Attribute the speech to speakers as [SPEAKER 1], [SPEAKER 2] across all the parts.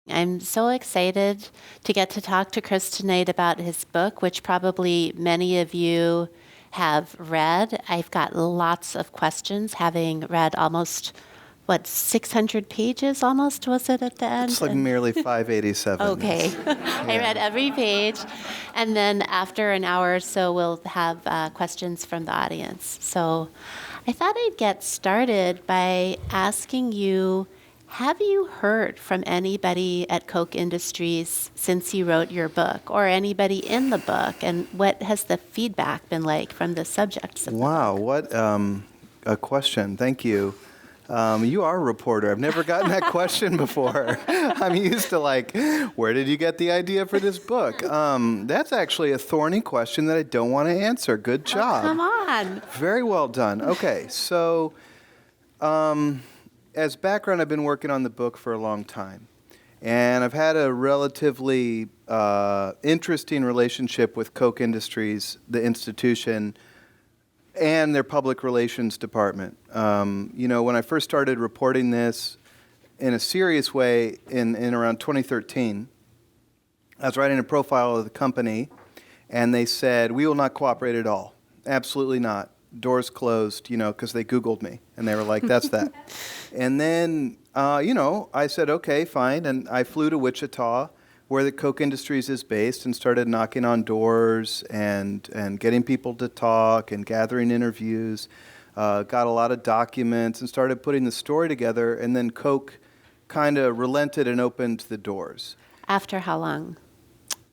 [SPEAKER 1] I'm so excited to get to talk to Chris tonight about his book, which probably many of you have read. I've got lots of questions, having read almost, 600 pages almost, was it at the end?
[SPEAKER 2] It's like merely 587.
[SPEAKER 1] Okay. I read every page. And then after an hour or so, we'll have questions from the audience. So I thought I'd get started by asking you, have you heard from anybody at Koch Industries since you wrote your book, or anybody in the book? And what has the feedback been like from the subjects of the book?
[SPEAKER 2] Wow, what a question. Thank you. You are a reporter. I've never gotten that question before. I'm used to where did you get the idea for this book? That's actually a thorny question that I don't want to answer. Good job.
[SPEAKER 1] Oh, come on.
[SPEAKER 2] Very well done. Okay, so as background, I've been working on the book for a long time. And I've had a relatively interesting relationship with Koch Industries, the institution, and their public relations department. When I first started reporting this in a serious way in around 2013, I was writing a profile of the company, and they said, "We will not cooperate at all. Absolutely not. Doors closed," because they Googled me, and they were like, "That's that." And then, I said, "Okay, fine," and I flew to Wichita, where the Koch Industries is based, and started knocking on doors and getting people to talk and gathering interviews. Got a lot of documents and started putting the story together, and then Koch kind of relented and opened the doors.
[SPEAKER 1] After how long?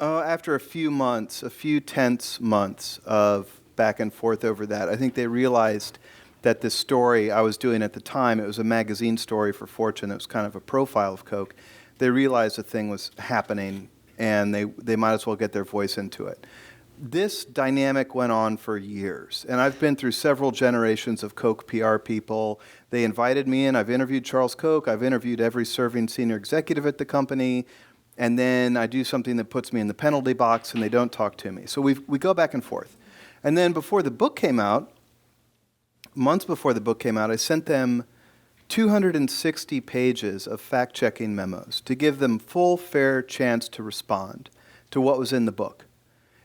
[SPEAKER 2] After a few tense months of back and forth over that. I think they realized that this story I was doing at the time, it was a magazine story for Fortune. It was kind of a profile of Koch. They realized the thing was happening, and they might as well get their voice into it. This dynamic went on for years, and I've been through several generations of Koch PR people. They invited me in. I've interviewed Charles Koch. I've interviewed every serving senior executive at the company, and then I do something that puts me in the penalty box, and they don't talk to me. So we go back and forth. And then before the book came out, months before the book came out, I sent them 260 pages of fact-checking memos to give them full, fair chance to respond to what was in the book.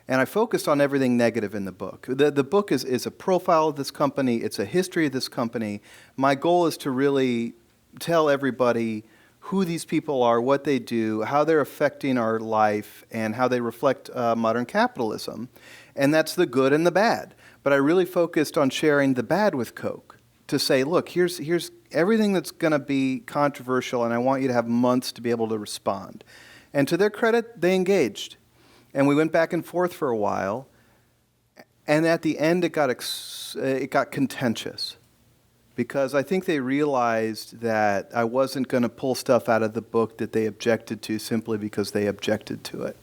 [SPEAKER 2] And I focused on everything negative in the book. The book is a profile of this company. It's a history of this company. My goal is to really tell everybody who these people are, what they do, how they're affecting our life, and how they reflect modern capitalism. And that's the good and the bad. But I really focused on sharing the bad with Koch to say, look, here's everything that's going to be controversial, and I want you to have months to be able to respond. And to their credit, they engaged. And we went back and forth for a while. And at the end, it got contentious, because I think they realized that I wasn't going to pull stuff out of the book that they objected to simply because they objected to it.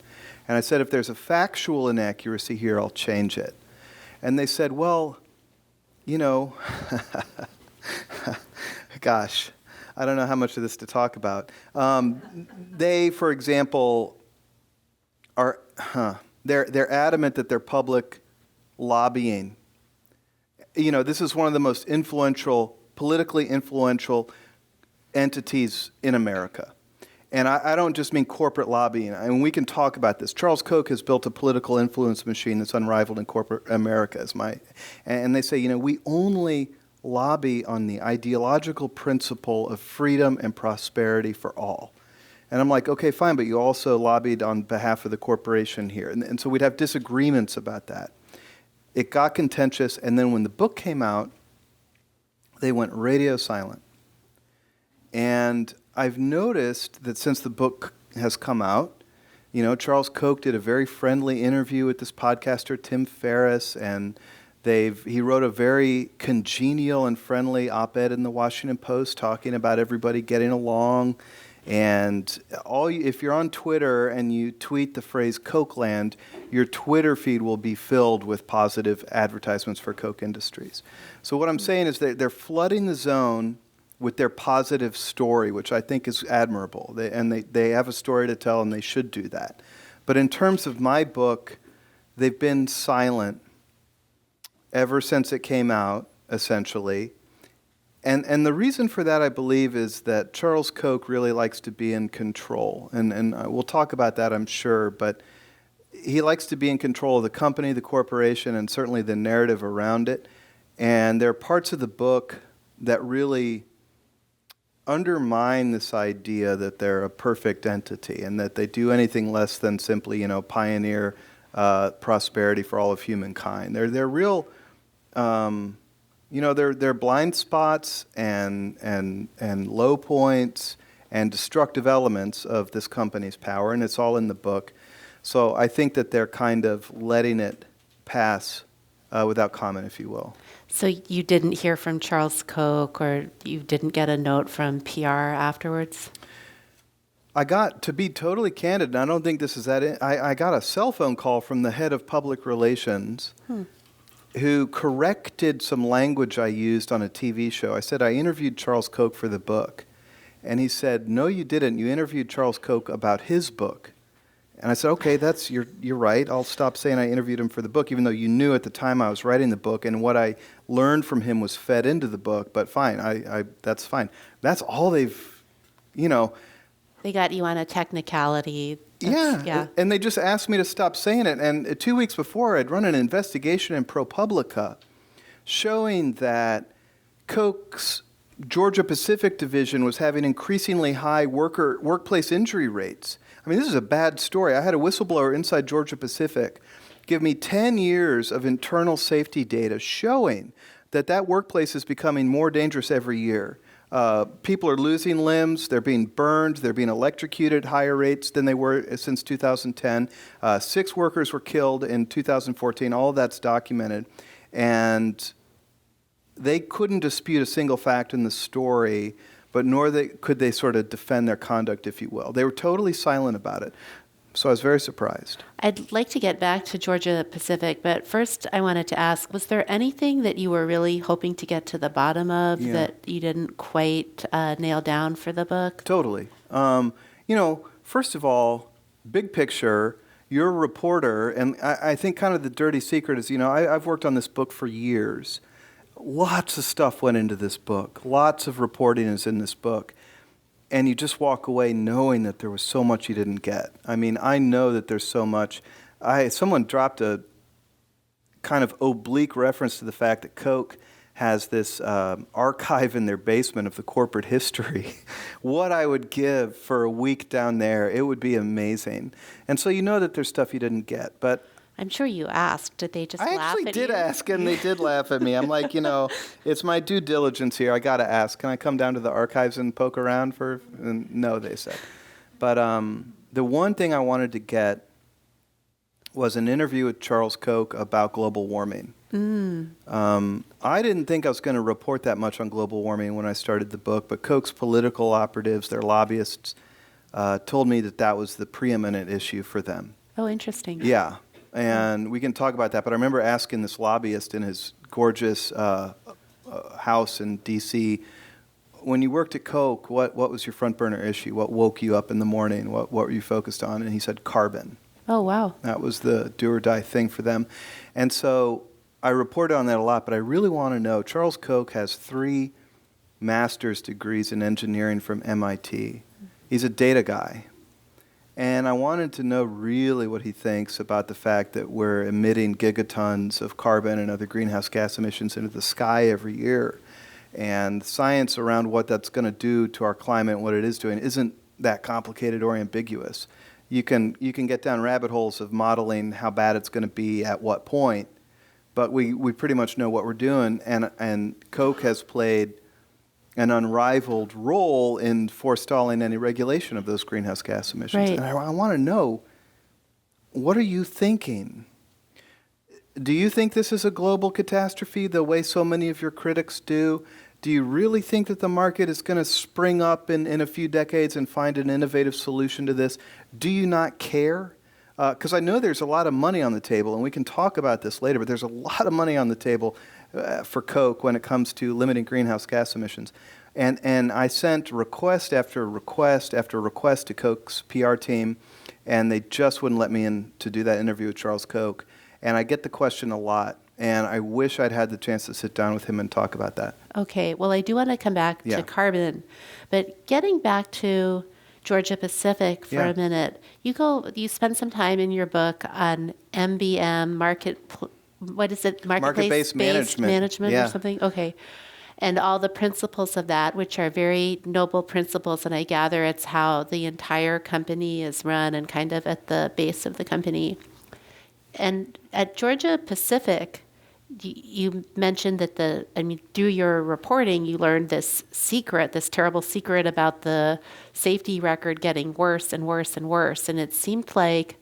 [SPEAKER 2] And I said, if there's a factual inaccuracy here, I'll change it. And they said, well, gosh, I don't know how much of this to talk about. They, for example, they're adamant that they're public lobbying. This is one of the most politically influential entities in America. And I don't just mean corporate lobbying. I mean, we can talk about this. Charles Koch has built a political influence machine that's unrivaled in corporate America. And they say, we only lobby on the ideological principle of freedom and prosperity for all. And I'm like, okay, fine, but you also lobbied on behalf of the corporation here. And so we'd have disagreements about that. It got contentious, and then when the book came out, they went radio silent. And I've noticed that since the book has come out, Charles Koch did a very friendly interview with this podcaster, Tim Ferriss, and he wrote a very congenial and friendly op-ed in the Washington Post talking about everybody getting along. And if you're on Twitter and you tweet the phrase Kochland, your Twitter feed will be filled with positive advertisements for Koch Industries. So what I'm saying is they're flooding the zone with their positive story, which I think is admirable. They have a story to tell, and they should do that. But in terms of my book, they've been silent ever since it came out, essentially. And the reason for that, I believe, is that Charles Koch really likes to be in control. And we'll talk about that, I'm sure, but he likes to be in control of the company, the corporation, and certainly the narrative around it. And there are parts of the book that really undermine this idea that they're a perfect entity and that they do anything less than simply, pioneer prosperity for all of humankind. They're real... there are blind spots and low points and destructive elements of this company's power, and it's all in the book. So I think that they're kind of letting it pass without comment, if you will.
[SPEAKER 1] So you didn't hear from Charles Koch, or you didn't get a note from PR afterwards?
[SPEAKER 2] I got, to be totally candid, and I don't think this is that, I got a cell phone call from the head of public relations who corrected some language I used on a TV show. I said I interviewed Charles Koch for the book. And he said, no, you didn't. You interviewed Charles Koch about his book. And I said, okay, you're right. I'll stop saying I interviewed him for the book, even though you knew at the time I was writing the book, and what I learned from him was fed into the book. But fine, that's fine. That's all they've,
[SPEAKER 1] They got you on a technicality.
[SPEAKER 2] Yeah, and they just asked me to stop saying it. And 2 weeks before, I'd run an investigation in ProPublica showing that Koch's Georgia Pacific division was having increasingly high workplace injury rates. I mean, this is a bad story. I had a whistleblower inside Georgia Pacific give me 10 years of internal safety data showing that workplace is becoming more dangerous every year. People are losing limbs, they're being burned, they're being electrocuted at higher rates than they were since 2010. 6 workers were killed in 2014, all of that's documented. And they couldn't dispute a single fact in the story, but could they sort of defend their conduct, if you will. They were totally silent about it. So I was very surprised.
[SPEAKER 1] I'd like to get back to Georgia Pacific, but first I wanted to ask, was there anything that you were really hoping to get to the bottom of that you didn't quite nail down for the book?
[SPEAKER 2] Totally. First of all, big picture, you're a reporter, and I think kind of the dirty secret is, I've worked on this book for years. Lots of stuff went into this book. Lots of reporting is in this book. And you just walk away knowing that there was so much you didn't get. I mean, I know that there's so much. Someone dropped a kind of oblique reference to the fact that Koch has this archive in their basement of the corporate history. What I would give for a week down there, it would be amazing. And so you know that there's stuff you didn't get. But
[SPEAKER 1] I'm sure you asked. Did they just laugh at you?
[SPEAKER 2] I actually did ask, and they did laugh at me. I'm like, it's my due diligence here. I got to ask. Can I come down to the archives and poke around and no, they said. But the one thing I wanted to get was an interview with Charles Koch about global warming. I didn't think I was going to report that much on global warming when I started the book, but Koch's political operatives, their lobbyists, told me that was the preeminent issue for them.
[SPEAKER 1] Oh, interesting.
[SPEAKER 2] Yeah. And we can talk about that, but I remember asking this lobbyist in his gorgeous house in D.C., when you worked at Koch, what was your front burner issue? What woke you up in the morning? What were you focused on? And he said carbon.
[SPEAKER 1] Oh, wow.
[SPEAKER 2] That was the do or die thing for them. And so I reported on that a lot, but I really want to know, Charles Koch has 3 master's degrees in engineering from MIT. He's a data guy. And I wanted to know really what he thinks about the fact that we're emitting gigatons of carbon and other greenhouse gas emissions into the sky every year. And science around what that's going to do to our climate and what it is doing isn't that complicated or ambiguous. You can get down rabbit holes of modeling how bad it's going to be at what point, but we pretty much know what we're doing. And Koch has played an unrivaled role in forestalling any regulation of those greenhouse gas emissions.
[SPEAKER 1] Right.
[SPEAKER 2] And I want to know, what are you thinking? Do you think this is a global catastrophe the way so many of your critics do? Do you really think that the market is going to spring up in a few decades and find an innovative solution to this? Do you not care? Because I know there's a lot of money on the table, and we can talk about this later, but there's a lot of money on the table for Koch when it comes to limiting greenhouse gas emissions. And I sent request after request after request to Koch's PR team, and they just wouldn't let me in to do that interview with Charles Koch. And I get the question a lot. And I wish I'd had the chance to sit down with him and talk about that.
[SPEAKER 1] Okay, well, I do want to come back to carbon, but getting back to Georgia Pacific for a minute, you spend some time in your book on MBM, marketplace-based management or something? Okay. And all the principles of that, which are very noble principles, and I gather it's how the entire company is run and kind of at the base of the company. And at Georgia Pacific, you mentioned that through your reporting, you learned this terrible secret about the safety record getting worse and worse and worse. And it seemed like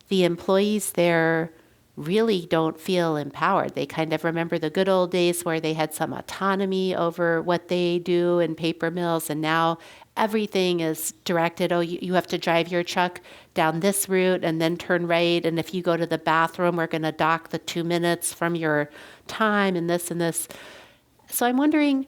[SPEAKER 1] the employees there really don't feel empowered. They kind of remember the good old days where they had some autonomy over what they do in paper mills, and now everything is directed. Oh, you have to drive your truck down this route and then turn right, and if you go to the bathroom, we're going to dock the 2 minutes from your time and this and this. So I'm wondering,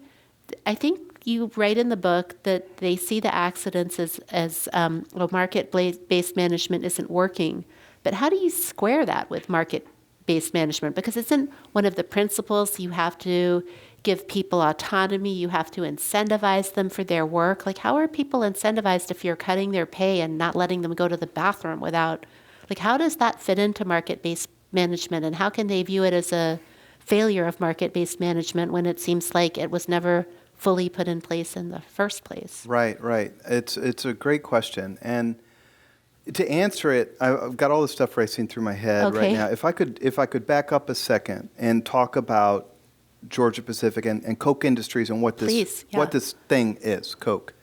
[SPEAKER 1] I think you write in the book that they see the accidents as market-based management isn't working. But how do you square that with market-based management? Because isn't one of the principles you have to give people autonomy, you have to incentivize them for their work? Like, how are people incentivized if you're cutting their pay and not letting them go to the bathroom without, like, how does that fit into market-based management? And how can they view it as a failure of market-based management when it seems like it was never fully put in place in the first place?
[SPEAKER 2] Right. It's a great question. And to answer it, I've got all this stuff racing through my head right now. If I could back up a second and talk about Georgia Pacific and Koch Industries and what this thing is, Koch.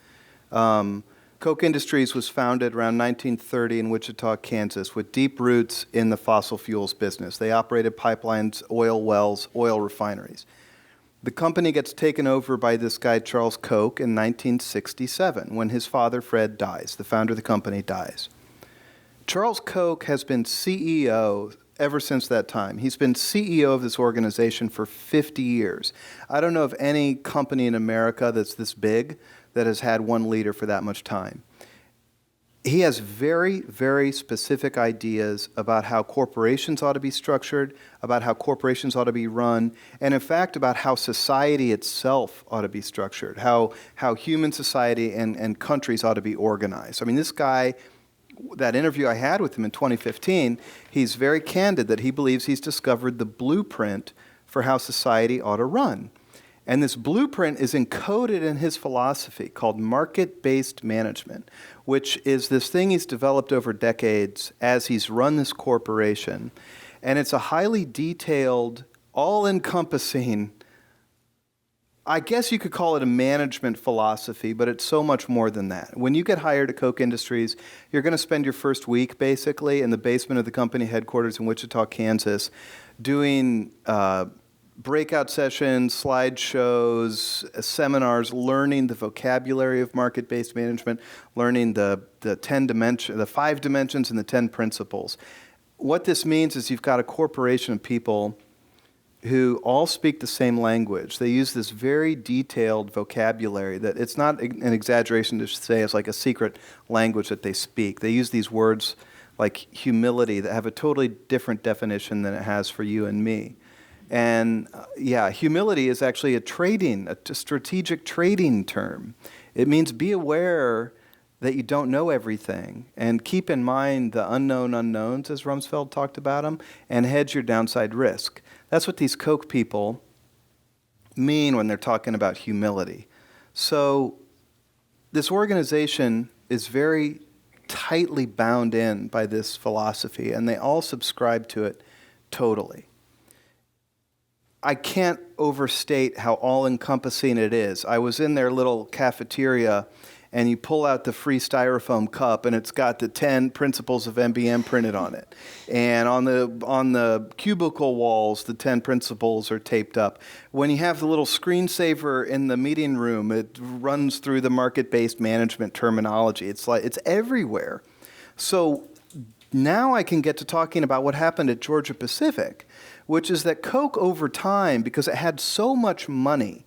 [SPEAKER 2] Koch Industries was founded around 1930 in Wichita, Kansas, with deep roots in the fossil fuels business. They operated pipelines, oil wells, oil refineries. The company gets taken over by this guy, Charles Koch, in 1967, when his father, Fred, dies. The founder of the company dies. Charles Koch has been CEO ever since that time. He's been CEO of this organization for 50 years. I don't know of any company in America that's this big that has had one leader for that much time. He has very, very specific ideas about how corporations ought to be structured, about how corporations ought to be run, and in fact about how society itself ought to be structured, how human society and countries ought to be organized. I mean, this guy, that interview I had with him in 2015, he's very candid that he believes he's discovered the blueprint for how society ought to run. And this blueprint is encoded in his philosophy called market-based management, which is this thing he's developed over decades as he's run this corporation. And it's a highly detailed, all-encompassing, I guess you could call it a management philosophy, but it's so much more than that. When you get hired at Koch Industries, you're going to spend your first week, basically, in the basement of the company headquarters in Wichita, Kansas, doing breakout sessions, slideshows, seminars, learning the vocabulary of market-based management, learning the 5 dimensions and the 10 principles. What this means is you've got a corporation of people who all speak the same language. They use this very detailed vocabulary that it's not an exaggeration to say it's like a secret language that they speak. They use these words like humility that have a totally different definition than it has for you and me. And humility is actually a strategic trading term. It means be aware that you don't know everything and keep in mind the unknown unknowns, as Rumsfeld talked about them, and hedge your downside risk. That's what these Koch people mean when they're talking about humility. So this organization is very tightly bound in by this philosophy, and they all subscribe to it totally. I can't overstate how all-encompassing it is. I was in their little cafeteria, and you pull out the free styrofoam cup, and it's got the 10 principles of MBM printed on it. And on the cubicle walls, the 10 principles are taped up. When you have the little screensaver in the meeting room, it runs through the market-based management terminology. It's everywhere. So now I can get to talking about what happened at Georgia Pacific, which is that Koch over time, because it had so much money,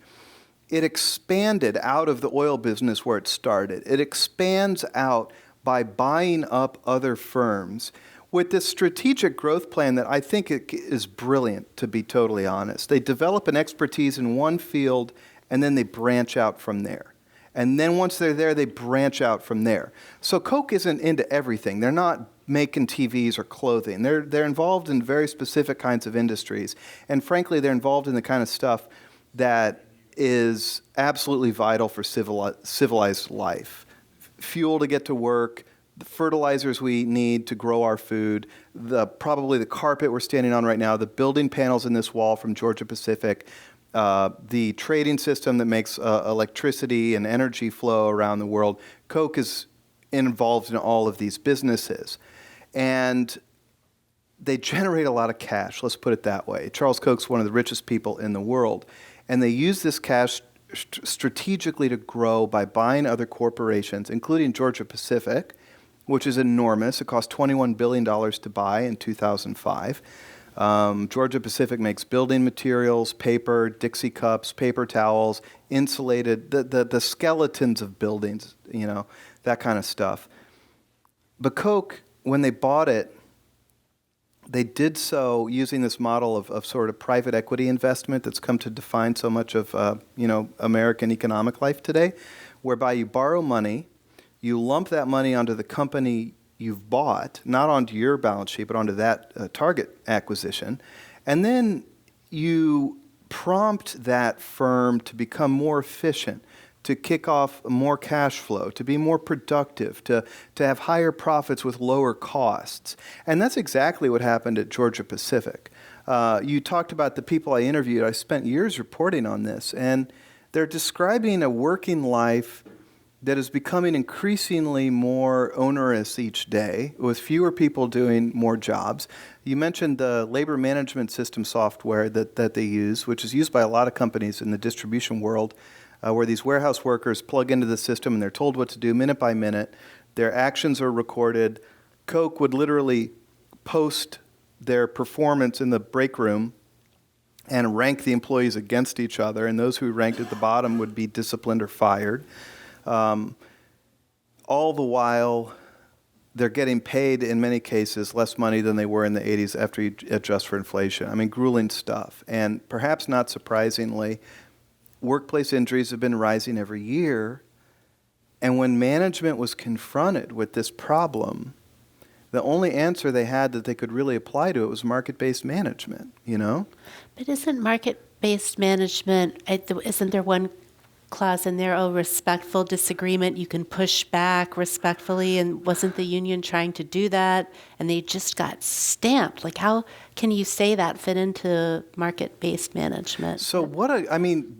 [SPEAKER 2] it expanded out of the oil business where it started. It expands out by buying up other firms with this strategic growth plan that I think is brilliant, to be totally honest. They develop an expertise in one field, and then they branch out from there. And then once they're there, they branch out from there. So Koch isn't into everything. They're not making TVs or clothing. They're involved in very specific kinds of industries. And frankly, they're involved in the kind of stuff that is absolutely vital for civilized life. Fuel to get to work, the fertilizers we need to grow our food, probably the carpet we're standing on right now, the building panels in this wall from Georgia Pacific, the trading system that makes electricity and energy flow around the world. Koch is involved in all of these businesses. And they generate a lot of cash, let's put it that way. Charles Koch's one of the richest people in the world. And they use this cash strategically to grow by buying other corporations, including Georgia Pacific, which is enormous. It cost $21 billion to buy in 2005. Georgia Pacific makes building materials, paper, Dixie cups, paper towels, insulated, the skeletons of buildings, that kind of stuff. But Koch, when they bought it, they did so using this model of sort of private equity investment that's come to define so much of American economic life today, whereby you borrow money, you lump that money onto the company you've bought, not onto your balance sheet, but onto that target acquisition, and then you prompt that firm to become more efficient, to kick off more cash flow, to be more productive, to have higher profits with lower costs. And that's exactly what happened at Georgia Pacific. You talked about the people I interviewed. I spent years reporting on this, and they're describing a working life that is becoming increasingly more onerous each day, with fewer people doing more jobs. You mentioned the labor management system software that they use, which is used by a lot of companies in the distribution world, where these warehouse workers plug into the system and they're told what to do minute by minute. Their actions are recorded. Koch would literally post their performance in the break room and rank the employees against each other, and those who ranked at the bottom would be disciplined or fired. All the while, they're getting paid, in many cases, less money than they were in the 80s after you adjust for inflation. I mean, grueling stuff. And perhaps not surprisingly, workplace injuries have been rising every year. And when management was confronted with this problem, the only answer they had that they could really apply to it was market-based management,
[SPEAKER 1] But isn't market-based management, isn't there one clause in there, respectful disagreement, you can push back respectfully, and wasn't the union trying to do that, and they just got stamped? Like, how can you say that fit into market-based management?
[SPEAKER 2] So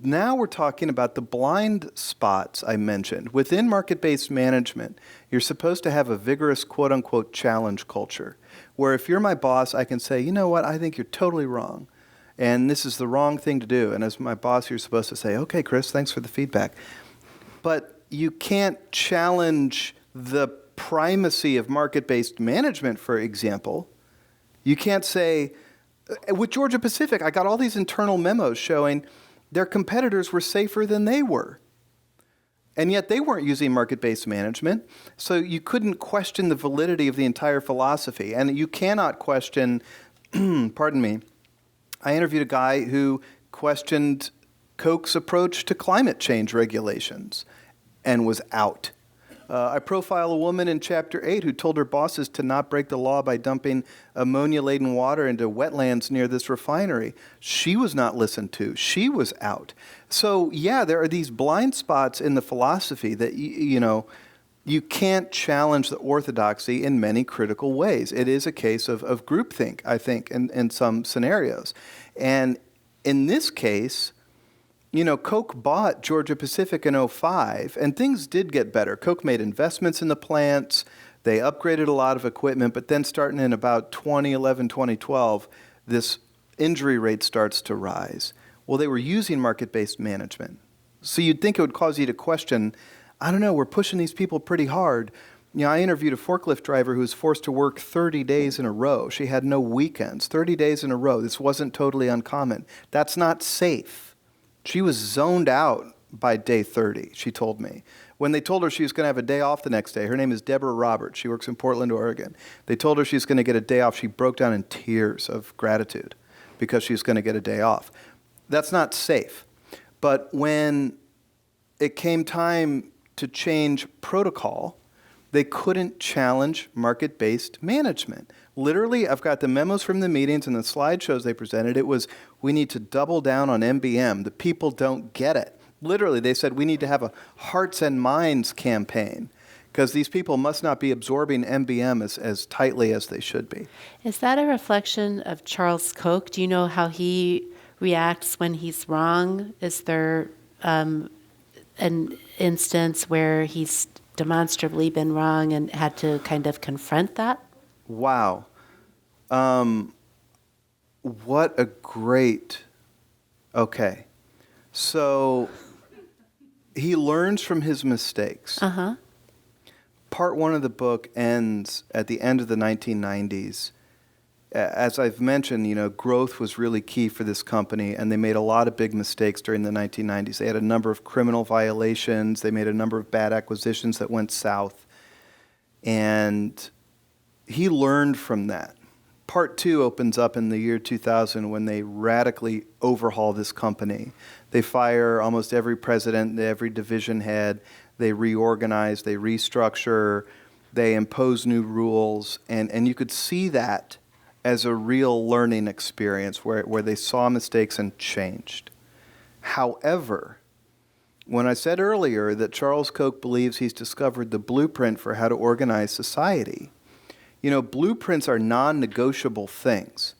[SPEAKER 2] now we're talking about the blind spots I mentioned. Within market-based management, you're supposed to have a vigorous quote-unquote challenge culture, where if you're my boss, I can say, you know what, I think you're totally wrong. And this is the wrong thing to do. And as my boss, you're supposed to say, okay, Chris, thanks for the feedback. But you can't challenge the primacy of market-based management, for example. You can't say, with Georgia Pacific, I got all these internal memos showing their competitors were safer than they were. And yet they weren't using market-based management. So you couldn't question the validity of the entire philosophy. And you cannot question, pardon me, I interviewed a guy who questioned Koch's approach to climate change regulations and was out. I profile a woman in Chapter 8 who told her bosses to not break the law by dumping ammonia-laden water into wetlands near this refinery. She was not listened to. She was out. So, yeah, there are these blind spots in the philosophy that, you can't challenge the orthodoxy in many critical ways. It is a case of groupthink, I think, in some scenarios. And in this case, Koch bought Georgia Pacific in 2005, and things did get better. Koch made investments in the plants. They upgraded a lot of equipment, but then starting in about 2011, 2012, this injury rate starts to rise. Well, they were using market-based management. So you'd think it would cause you to question, I don't know, we're pushing these people pretty hard. I interviewed a forklift driver who was forced to work 30 days in a row. She had no weekends, 30 days in a row. This wasn't totally uncommon. That's not safe. She was zoned out by day 30, she told me. When they told her she was going to have a day off the next day, her name is Deborah Roberts. She works in Portland, Oregon. They told her she was going to get a day off. She broke down in tears of gratitude because she was going to get a day off. That's not safe. But when it came time to change protocol, they couldn't challenge market-based management. Literally, I've got the memos from the meetings and the slideshows they presented. It was, we need to double down on MBM. The people don't get it. Literally, they said we need to have a hearts and minds campaign because these people must not be absorbing MBM as tightly as they should be.
[SPEAKER 1] Is that a reflection of Charles Koch? Do you know how he reacts when he's wrong? Is there an instance where he's demonstrably been wrong and had to kind of confront that?
[SPEAKER 2] Wow. What a great... Okay. So he learns from his mistakes.
[SPEAKER 1] Uh-huh.
[SPEAKER 2] Part one of the book ends at the end of the 1990s. As I've mentioned, growth was really key for this company, and they made a lot of big mistakes during the 1990s. They had a number of criminal violations. They made a number of bad acquisitions that went south. And he learned from that. Part two opens up in the year 2000 when they radically overhaul this company. They fire almost every president, every division head. They reorganize, they restructure, they impose new rules. And you could see that as a real learning experience where they saw mistakes and changed. However, when I said earlier that Charles Koch believes he's discovered the blueprint for how to organize society, blueprints are non-negotiable things.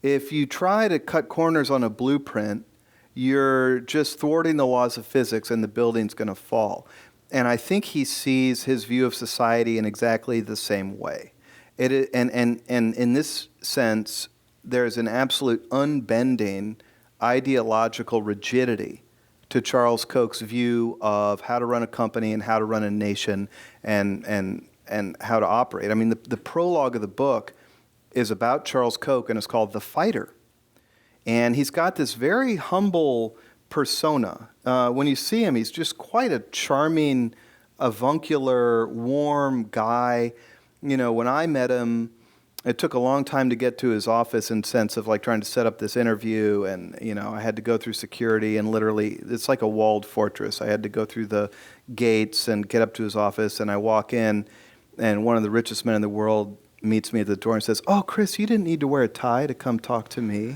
[SPEAKER 2] If you try to cut corners on a blueprint, you're just thwarting the laws of physics and the building's going to fall. And I think he sees his view of society in exactly the same way. And in this sense, there's an absolute unbending ideological rigidity to Charles Koch's view of how to run a company and how to run a nation and how to operate. I mean, the prologue of the book is about Charles Koch, and it's called The Fighter. And he's got this very humble persona. When you see him, he's just quite a charming, avuncular, warm guy. When I met him, it took a long time to get to his office in sense of like trying to set up this interview. And, I had to go through security and literally, it's like a walled fortress. I had to go through the gates and get up to his office. And I walk in, and one of the richest men in the world meets me at the door and says, "Oh, Chris, you didn't need to wear a tie to come talk to me."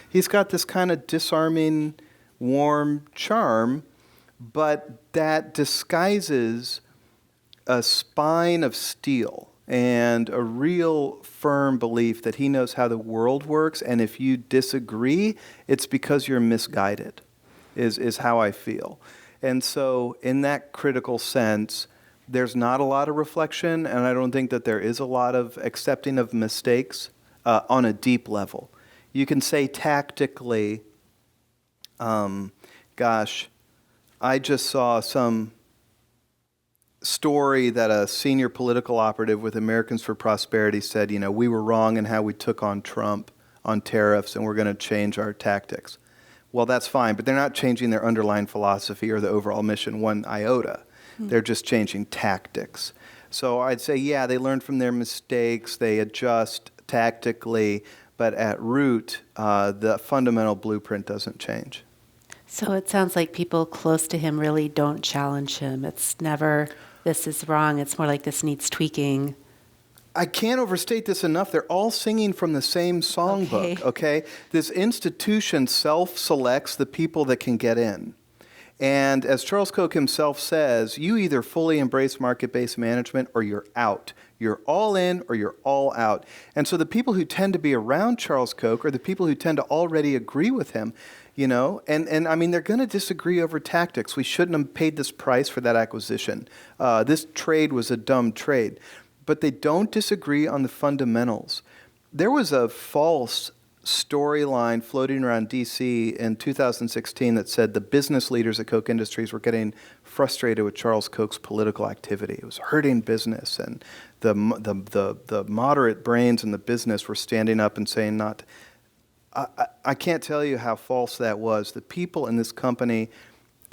[SPEAKER 2] He's got this kind of disarming, warm charm, but that disguises a spine of steel and a real firm belief that he knows how the world works, and if you disagree, it's because you're misguided, is how I feel. And so in that critical sense, there's not a lot of reflection, and I don't think that there is a lot of accepting of mistakes on a deep level. You can say tactically, gosh, I just saw some story that a senior political operative with Americans for Prosperity said, we were wrong in how we took on Trump on tariffs, and we're going to change our tactics. Well, that's fine, but they're not changing their underlying philosophy or the overall mission one iota. They're just changing tactics. So I'd say, yeah, they learn from their mistakes, they adjust tactically, but at root, the fundamental blueprint doesn't change.
[SPEAKER 1] So it sounds like people close to him really don't challenge him. It's never, this is wrong. It's more like this needs tweaking.
[SPEAKER 2] I can't overstate this enough. They're all singing from the same songbook, okay? This institution self-selects the people that can get in. And as Charles Koch himself says, you either fully embrace market-based management or you're out. You're all in or you're all out. And so the people who tend to be around Charles Koch are the people who tend to already agree with him, and I mean, they're going to disagree over tactics. We shouldn't have paid this price for that acquisition. This trade was a dumb trade. But they don't disagree on the fundamentals. There was a false storyline floating around D.C. in 2016 that said the business leaders at Koch Industries were getting frustrated with Charles Koch's political activity. It was hurting business, and the moderate brains in the business were standing up and saying not. I can't tell you how false that was. The people in this company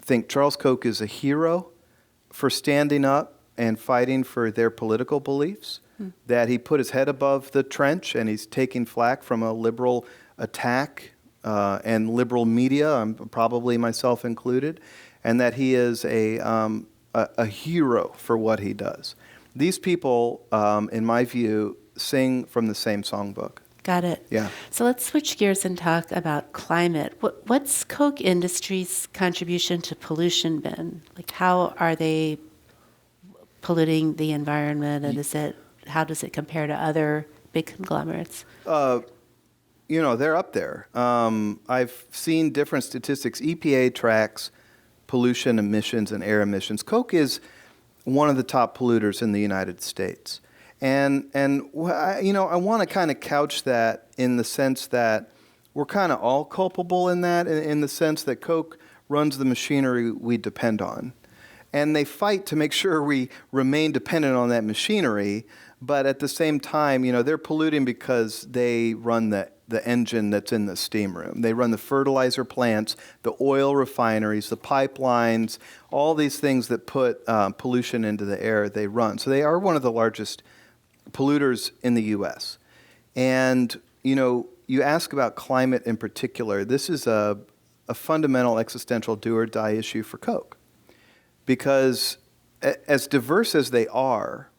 [SPEAKER 2] think Charles Koch is a hero for standing up and fighting for their political beliefs, that he put his head above the trench and he's taking flack from a liberal attack and liberal media, probably myself included, and that he is a hero for what he does. These people, in my view, sing from the same songbook.
[SPEAKER 1] Got it.
[SPEAKER 2] Yeah.
[SPEAKER 1] So let's switch gears and talk about climate. What's Koch Industries' contribution to pollution been? Like, how are they polluting the environment, and how does it compare to other big conglomerates?
[SPEAKER 2] They're up there. I've seen different statistics. EPA tracks pollution emissions and air emissions. Koch is one of the top polluters in the United States. And I want to kind of couch that in the sense that we're kind of all culpable in that, in the sense that Koch runs the machinery we depend on. And they fight to make sure we remain dependent on that machinery, but at the same time, they're polluting because they run the engine that's in the steam room. They run the fertilizer plants, the oil refineries, the pipelines, all these things that put pollution into the air, they run. So they are one of the largest polluters in the U.S. And, you ask about climate in particular. This is a fundamental existential do-or-die issue for Koch. Because as diverse as they are,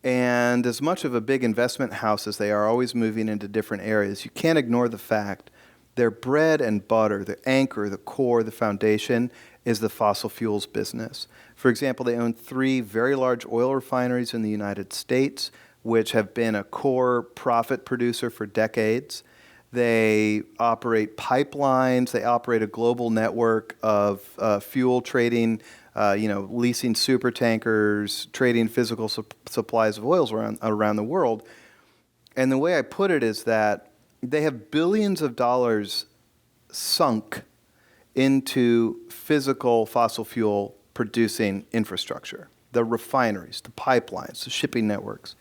[SPEAKER 2] and as much of a big investment house as they are, always moving into different areas, you can't ignore the fact their bread and butter, the anchor, the core, the foundation, is the fossil fuels business. For example, they own 3 very large oil refineries in the United States, which have been a core profit producer for decades. They operate pipelines. They operate a global network of fuel trading, leasing super tankers, trading physical supplies of oils around the world. And the way I put it is that they have billions of dollars sunk into physical fossil fuel producing infrastructure, the refineries, the pipelines, the shipping networks.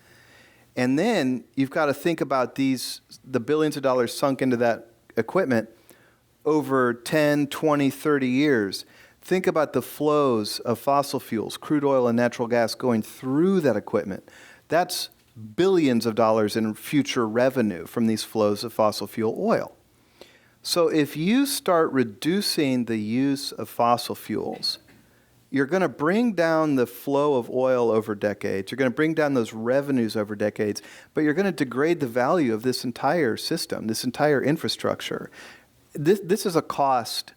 [SPEAKER 2] And then you've got to think about the billions of dollars sunk into that equipment over 10, 20, 30 years. Think about the flows of fossil fuels, crude oil and natural gas going through that equipment. That's billions of dollars in future revenue from these flows of fossil fuel oil. So if you start reducing the use of fossil fuels, you're going to bring down the flow of oil over decades. You're going to bring down those revenues over decades, but you're going to degrade the value of this entire system, this entire infrastructure. This is a cost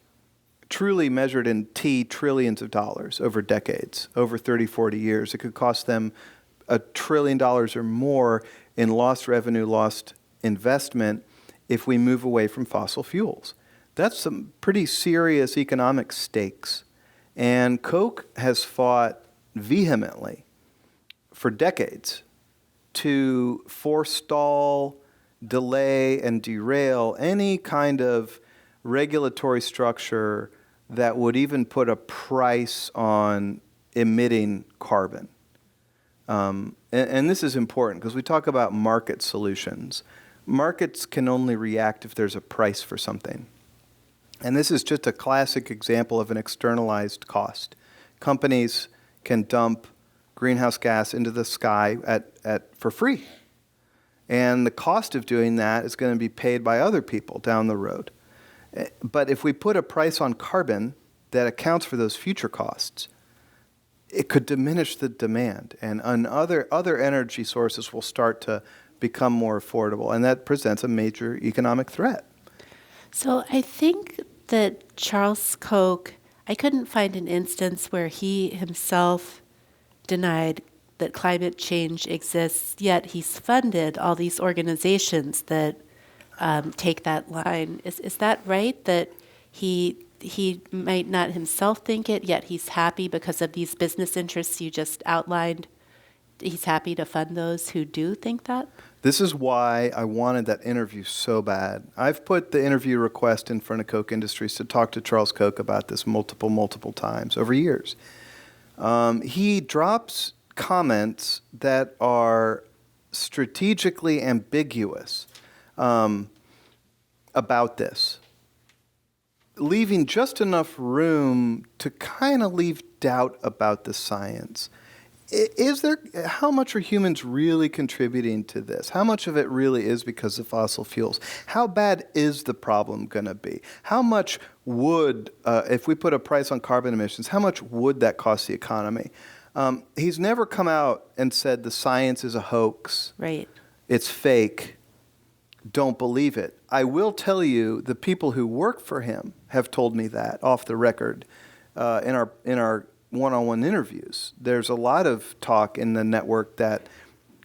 [SPEAKER 2] truly measured in trillions of dollars over decades, over 30, 40 years. It could cost them $1 trillion or more in lost revenue, lost investment if we move away from fossil fuels. That's some pretty serious economic stakes. And Koch has fought vehemently for decades to forestall, delay, and derail any kind of regulatory structure that would even put a price on emitting carbon. And this is important because we talk about market solutions. Markets can only react if there's a price for something. And this is just a classic example of an externalized cost. Companies can dump greenhouse gas into the sky for free. And the cost of doing that is going to be paid by other people down the road. But if we put a price on carbon that accounts for those future costs, it could diminish the demand, and other energy sources will start to become more affordable, and that presents a major economic threat.
[SPEAKER 1] So I think that Charles Koch, I couldn't find an instance where he himself denied that climate change exists, yet he's funded all these organizations that take that line. Is that right, that he might not himself think it, yet he's happy because of these business interests you just outlined? He's happy to fund those who do think that?
[SPEAKER 2] This is why I wanted that interview so bad. I've put the interview request in front of Koch Industries to talk to Charles Koch about this multiple times over years. He drops comments that are strategically ambiguous about this. leaving just enough room to kind of leave doubt about the science. How much are humans really contributing to this? How much of it really is because of fossil fuels? How bad is the problem going to be? How much would, if we put a price on carbon emissions, how much would that cost the economy? He's never come out and said the science is a hoax.
[SPEAKER 1] Right.
[SPEAKER 2] It's fake. Don't believe it. I will tell you, the people who work for him have told me that off the record in our one-on-one interviews. There's a lot of talk in the network that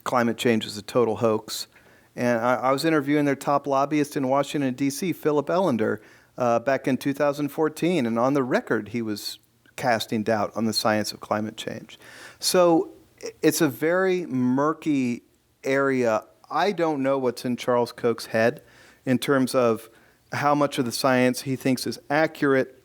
[SPEAKER 2] climate change is a total hoax. And I was interviewing their top lobbyist in Washington, D.C., Philip Ellender, back in 2014. And on the record, he was casting doubt on the science of climate change. So it's a very murky area. I don't know what's in Charles Koch's head in terms of how much of the science he thinks is accurate,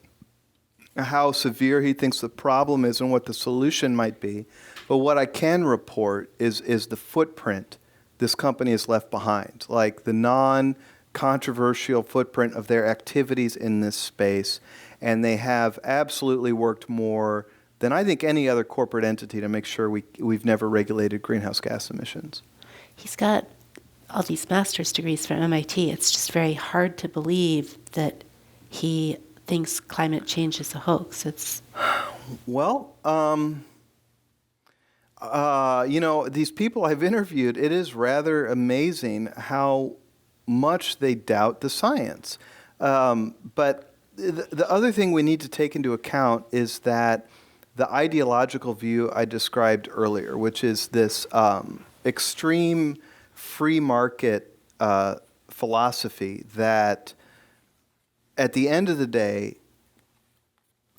[SPEAKER 2] how severe he thinks the problem is, and what the solution might be. But what I can report is the footprint this company has left behind, like the non-controversial footprint of their activities in this space. And they have absolutely worked more than I think any other corporate entity to make sure we've never regulated greenhouse gas emissions.
[SPEAKER 1] He's got all these master's degrees from MIT. It's just very hard to believe that he thinks climate change is a hoax.
[SPEAKER 2] Well, these people I've interviewed, it is rather amazing how much they doubt the science. But the other thing we need to take into account is that the ideological view I described earlier, which is this extreme free market philosophy that at the end of the day,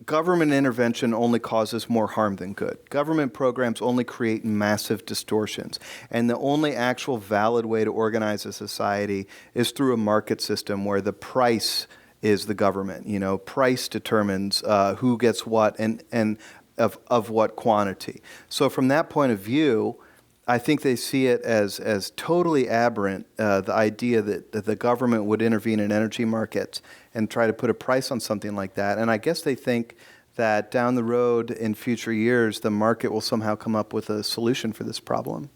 [SPEAKER 2] government intervention only causes more harm than good. Government programs only create massive distortions. And the only actual valid way to organize a society is through a market system where the price is the government. Price determines who gets what and of what quantity. So from that point of view, I think they see it as totally aberrant, the idea that the government would intervene in energy markets and try to put a price on something like that. And I guess they think that down the road in future years, the market will somehow come up with a solution for this problem.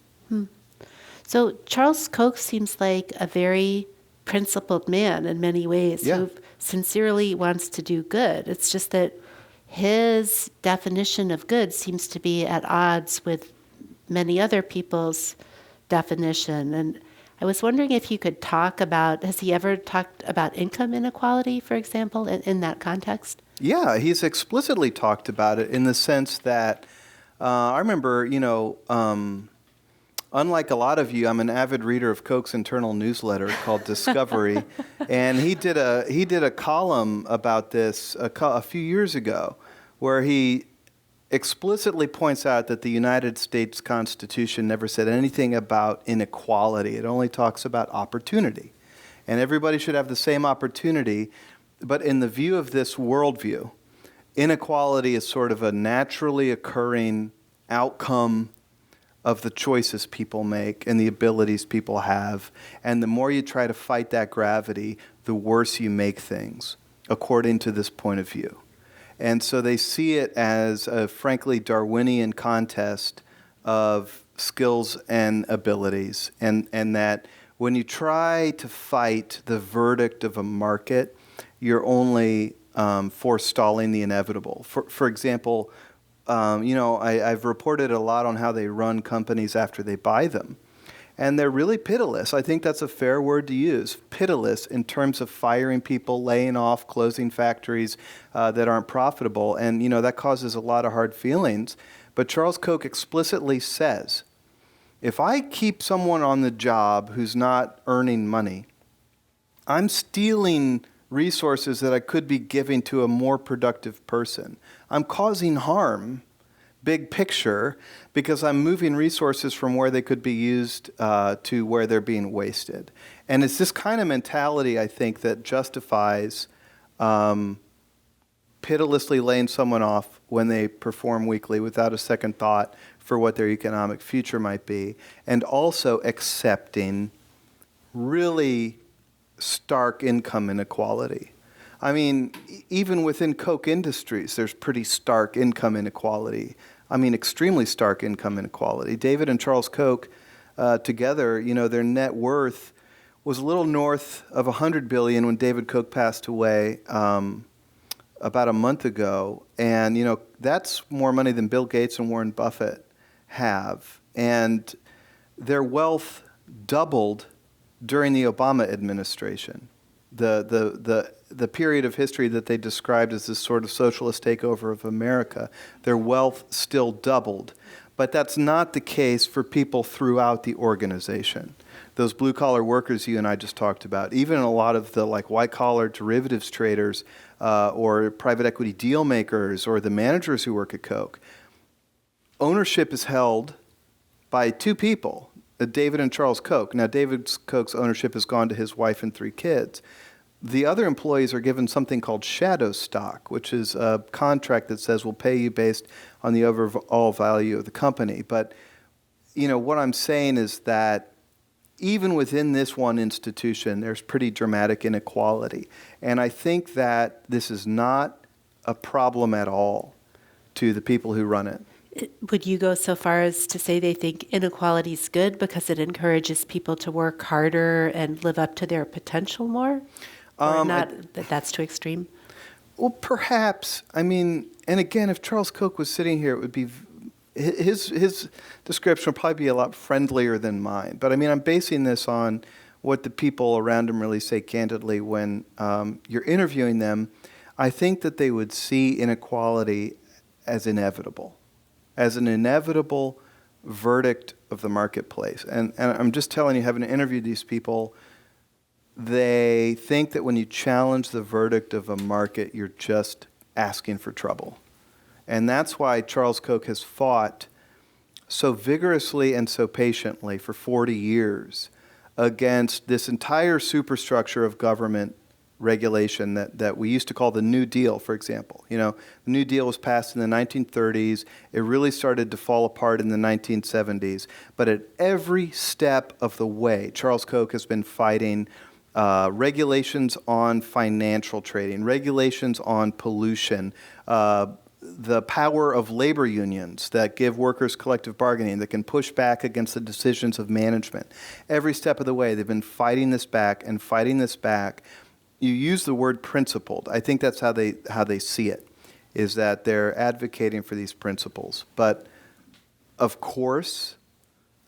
[SPEAKER 1] So Charles Koch seems like a very principled man in many ways who sincerely wants to do good. It's just that his definition of good seems to be at odds with many other people's definition. And I was wondering if you could talk about, has he ever talked about income inequality, for example, in that context?
[SPEAKER 2] Yeah, he's explicitly talked about it in the sense that I remember, unlike a lot of you, I'm an avid reader of Koch's internal newsletter called Discovery, and he did a column about this a few years ago, where he explicitly points out that the United States Constitution never said anything about inequality. It only talks about opportunity. And everybody should have the same opportunity. But in the view of this worldview, inequality is sort of a naturally occurring outcome of the choices people make and the abilities people have. And the more you try to fight that gravity, the worse you make things, according to this point of view. And so they see it as a frankly Darwinian contest of skills and abilities, and that when you try to fight the verdict of a market, you're only forestalling the inevitable. For example, I've reported a lot on how they run companies after they buy them. And they're really pitiless. I think that's a fair word to use. Pitiless in terms of firing people, laying off, closing factories that aren't profitable. And, that causes a lot of hard feelings. But Charles Koch explicitly says, if I keep someone on the job who's not earning money, I'm stealing resources that I could be giving to a more productive person. I'm causing harm, big picture, because I'm moving resources from where they could be used to where they're being wasted. And it's this kind of mentality, I think, that justifies pitilessly laying someone off when they perform weakly without a second thought for what their economic future might be, and also accepting really stark income inequality. I mean, even within Koch Industries, there's pretty stark income inequality. I mean, extremely stark income inequality. David and Charles Koch together, their net worth was a little north of $100 billion when David Koch passed away about a month ago. And, that's more money than Bill Gates and Warren Buffett have. And their wealth doubled during the Obama administration. The period of history that they described as this sort of socialist takeover of America, their wealth still doubled. But that's not the case for people throughout the organization. Those blue-collar workers you and I just talked about, even a lot of the white-collar derivatives traders or private equity deal makers or the managers who work at Koch, ownership is held by two people, David and Charles Koch. Now, David Koch's ownership has gone to his wife and 3 kids. The other employees are given something called shadow stock, which is a contract that says we'll pay you based on the overall value of the company. But, what I'm saying is that even within this one institution, there's pretty dramatic inequality. And I think that this is not a problem at all to the people who run it.
[SPEAKER 1] Would you go so far as to say they think inequality is good because it encourages people to work harder and live up to their potential more? Or not that that's too extreme?
[SPEAKER 2] Well, perhaps. I mean, and again, if Charles Koch was sitting here, it would be his description would probably be a lot friendlier than mine. But I mean, I'm basing this on what the people around him really say candidly when you're interviewing them. I think that they would see inequality as inevitable, as an inevitable verdict of the marketplace. And I'm just telling you, having interviewed these people, they think that when you challenge the verdict of a market, you're just asking for trouble. And that's why Charles Koch has fought so vigorously and so patiently for 40 years against this entire superstructure of government regulation that we used to call the New Deal, for example. The New Deal was passed in the 1930s. It really started to fall apart in the 1970s. But at every step of the way, Charles Koch has been fighting regulations on financial trading, regulations on pollution, the power of labor unions that give workers collective bargaining, that can push back against the decisions of management. Every step of the way, they've been fighting this back and fighting this back. You use the word principled. I think that's how they see it, is that they're advocating for these principles. But, of course,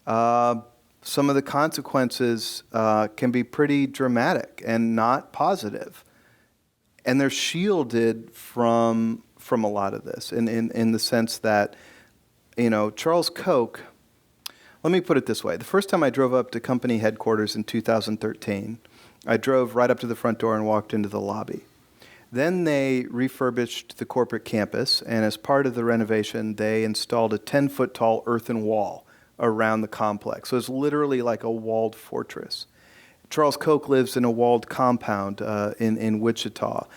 [SPEAKER 2] some of the consequences can be pretty dramatic and not positive. And they're shielded from a lot of this in the sense that, Charles Koch, let me put it this way. The first time I drove up to company headquarters in 2013, I drove right up to the front door and walked into the lobby. Then they refurbished the corporate campus, and as part of the renovation, they installed a 10-foot tall earthen wall around the complex. So it's literally like a walled fortress. Charles Koch lives in a walled compound in Wichita.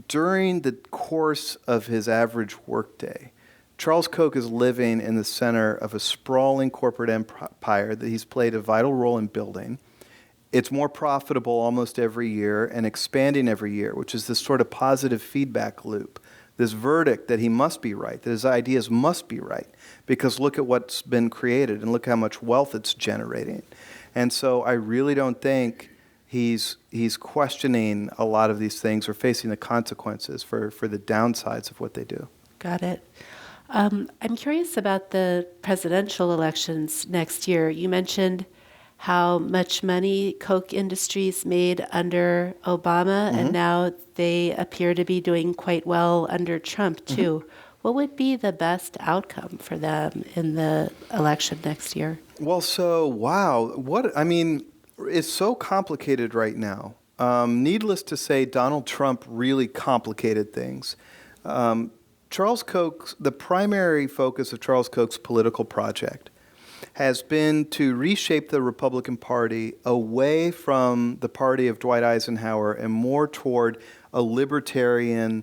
[SPEAKER 2] During the course of his average workday, Charles Koch is living in the center of a sprawling corporate empire that he's played a vital role in building. It's more profitable almost every year and expanding every year, which is this sort of positive feedback loop, this verdict that he must be right, that his ideas must be right, because look at what's been created and look how much wealth it's generating. And so I really don't think he's questioning a lot of these things or facing the consequences for the downsides of what they do.
[SPEAKER 1] Got it. I'm curious about the presidential elections next year. You mentioned how much money Koch Industries made under Obama, and now they appear to be doing quite well under Trump, too. What would be the best outcome for them in the election next year? Well,
[SPEAKER 2] it's so complicated right now. Needless to say, Donald Trump really complicated things. Charles Koch, the primary focus of Charles Koch's political project has been to reshape the Republican Party away from the party of Dwight Eisenhower and more toward a libertarian,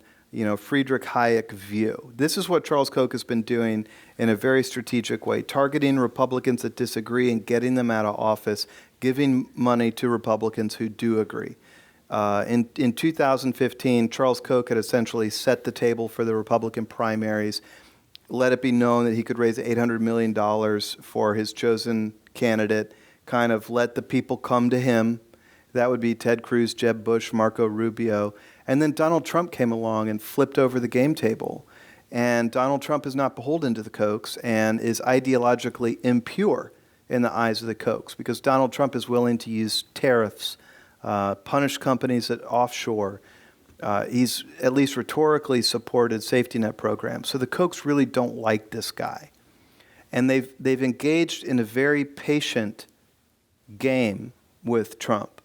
[SPEAKER 2] Friedrich Hayek view. This is what Charles Koch has been doing in a very strategic way, targeting Republicans that disagree and getting them out of office, giving money to Republicans who do agree. In 2015, Charles Koch had essentially set the table for the Republican primaries, let it be known that he could raise $800 million for his chosen candidate, kind of let the people come to him. That would be Ted Cruz, Jeb Bush, Marco Rubio. And then Donald Trump came along and flipped over the game table. And Donald Trump is not beholden to the Kochs and is ideologically impure in the eyes of the Kochs because Donald Trump is willing to use tariffs, punish companies that offshore. He's at least rhetorically supported safety net programs. So the Kochs really don't like this guy. And they've engaged in a very patient game with Trump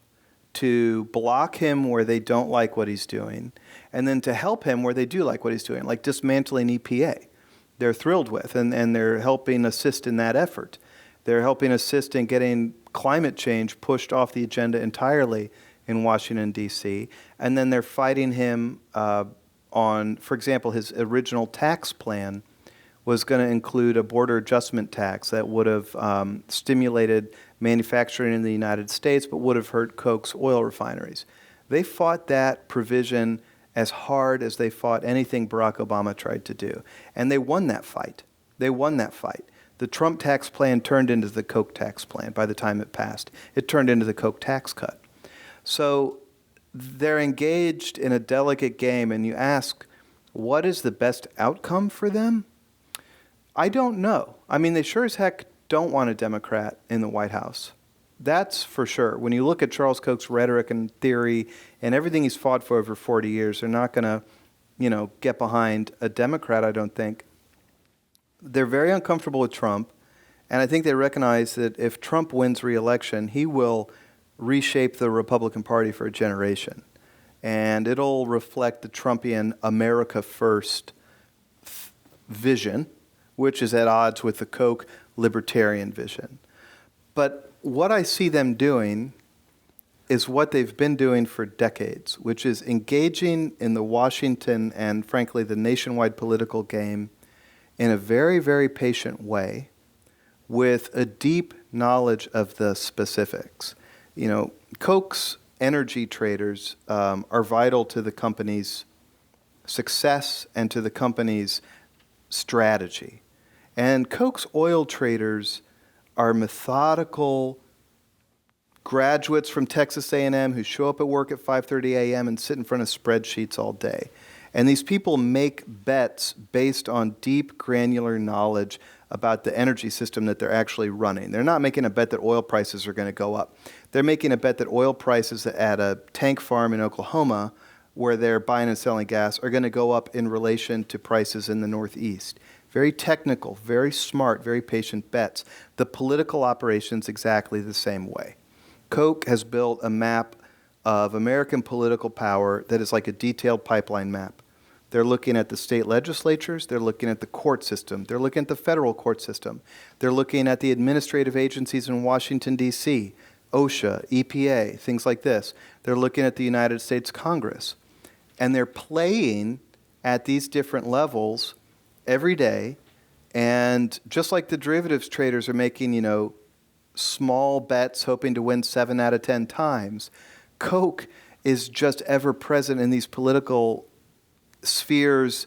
[SPEAKER 2] to block him where they don't like what he's doing, and then to help him where they do like what he's doing, like dismantling EPA. They're thrilled with, and they're helping assist in that effort. They're helping assist in getting climate change pushed off the agenda entirely in Washington, D.C., and then they're fighting him on, for example, his original tax plan was going to include a border adjustment tax that would have stimulated manufacturing in the United States but would have hurt Koch's oil refineries. They fought that provision as hard as they fought anything Barack Obama tried to do. And they won that fight. They won that fight. The Trump tax plan turned into the Koch tax plan by the time it passed. It turned into the Koch tax cut. So they're engaged in a delicate game, and you ask, what is the best outcome for them? I don't know. I mean, they sure as heck don't want a Democrat in the White House. That's for sure. When you look at Charles Koch's rhetoric and theory and everything he's fought for over 40 years, they're not going to, get behind a Democrat, I don't think. They're very uncomfortable with Trump, and I think they recognize that if Trump wins re-election, he will reshape the Republican Party for a generation. And it'll reflect the Trumpian America First vision, which is at odds with the Koch libertarian vision. But what I see them doing is what they've been doing for decades, which is engaging in the Washington and, frankly, the nationwide political game in a very, very patient way with a deep knowledge of the specifics. Koch's energy traders are vital to the company's success and to the company's strategy. And Koch's oil traders are methodical graduates from Texas A&M who show up at work at 5:30 a.m. and sit in front of spreadsheets all day. And these people make bets based on deep, granular knowledge about the energy system that they're actually running. They're not making a bet that oil prices are going to go up. They're making a bet that oil prices at a tank farm in Oklahoma, where they're buying and selling gas, are going to go up in relation to prices in the Northeast. Very technical, very smart, very patient bets. The political operation's exactly the same way. Koch has built a map of American political power that is like a detailed pipeline map. They're looking at the state legislatures. They're looking at the court system. They're looking at the federal court system. They're looking at the administrative agencies in Washington, D.C., OSHA, EPA, things like this. They're looking at the United States Congress. And they're playing at these different levels every day. And just like the derivatives traders are making, small bets hoping to win 7 out of 10 times, Koch is just ever present in these political spheres,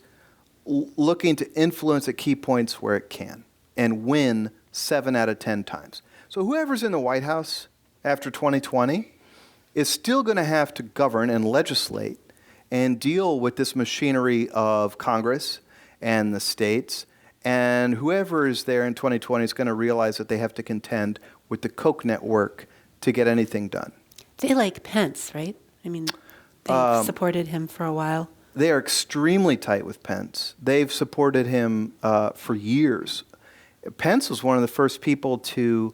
[SPEAKER 2] looking to influence at key points where it can and win 7 out of 10 times. So whoever's in the White House after 2020 is still going to have to govern and legislate and deal with this machinery of Congress and the states. And whoever is there in 2020 is going to realize that they have to contend with the Koch network to get anything done.
[SPEAKER 1] They like Pence, right? I mean, they've supported him for a while.
[SPEAKER 2] They are extremely tight with Pence. They've supported him for years. Pence was one of the first people to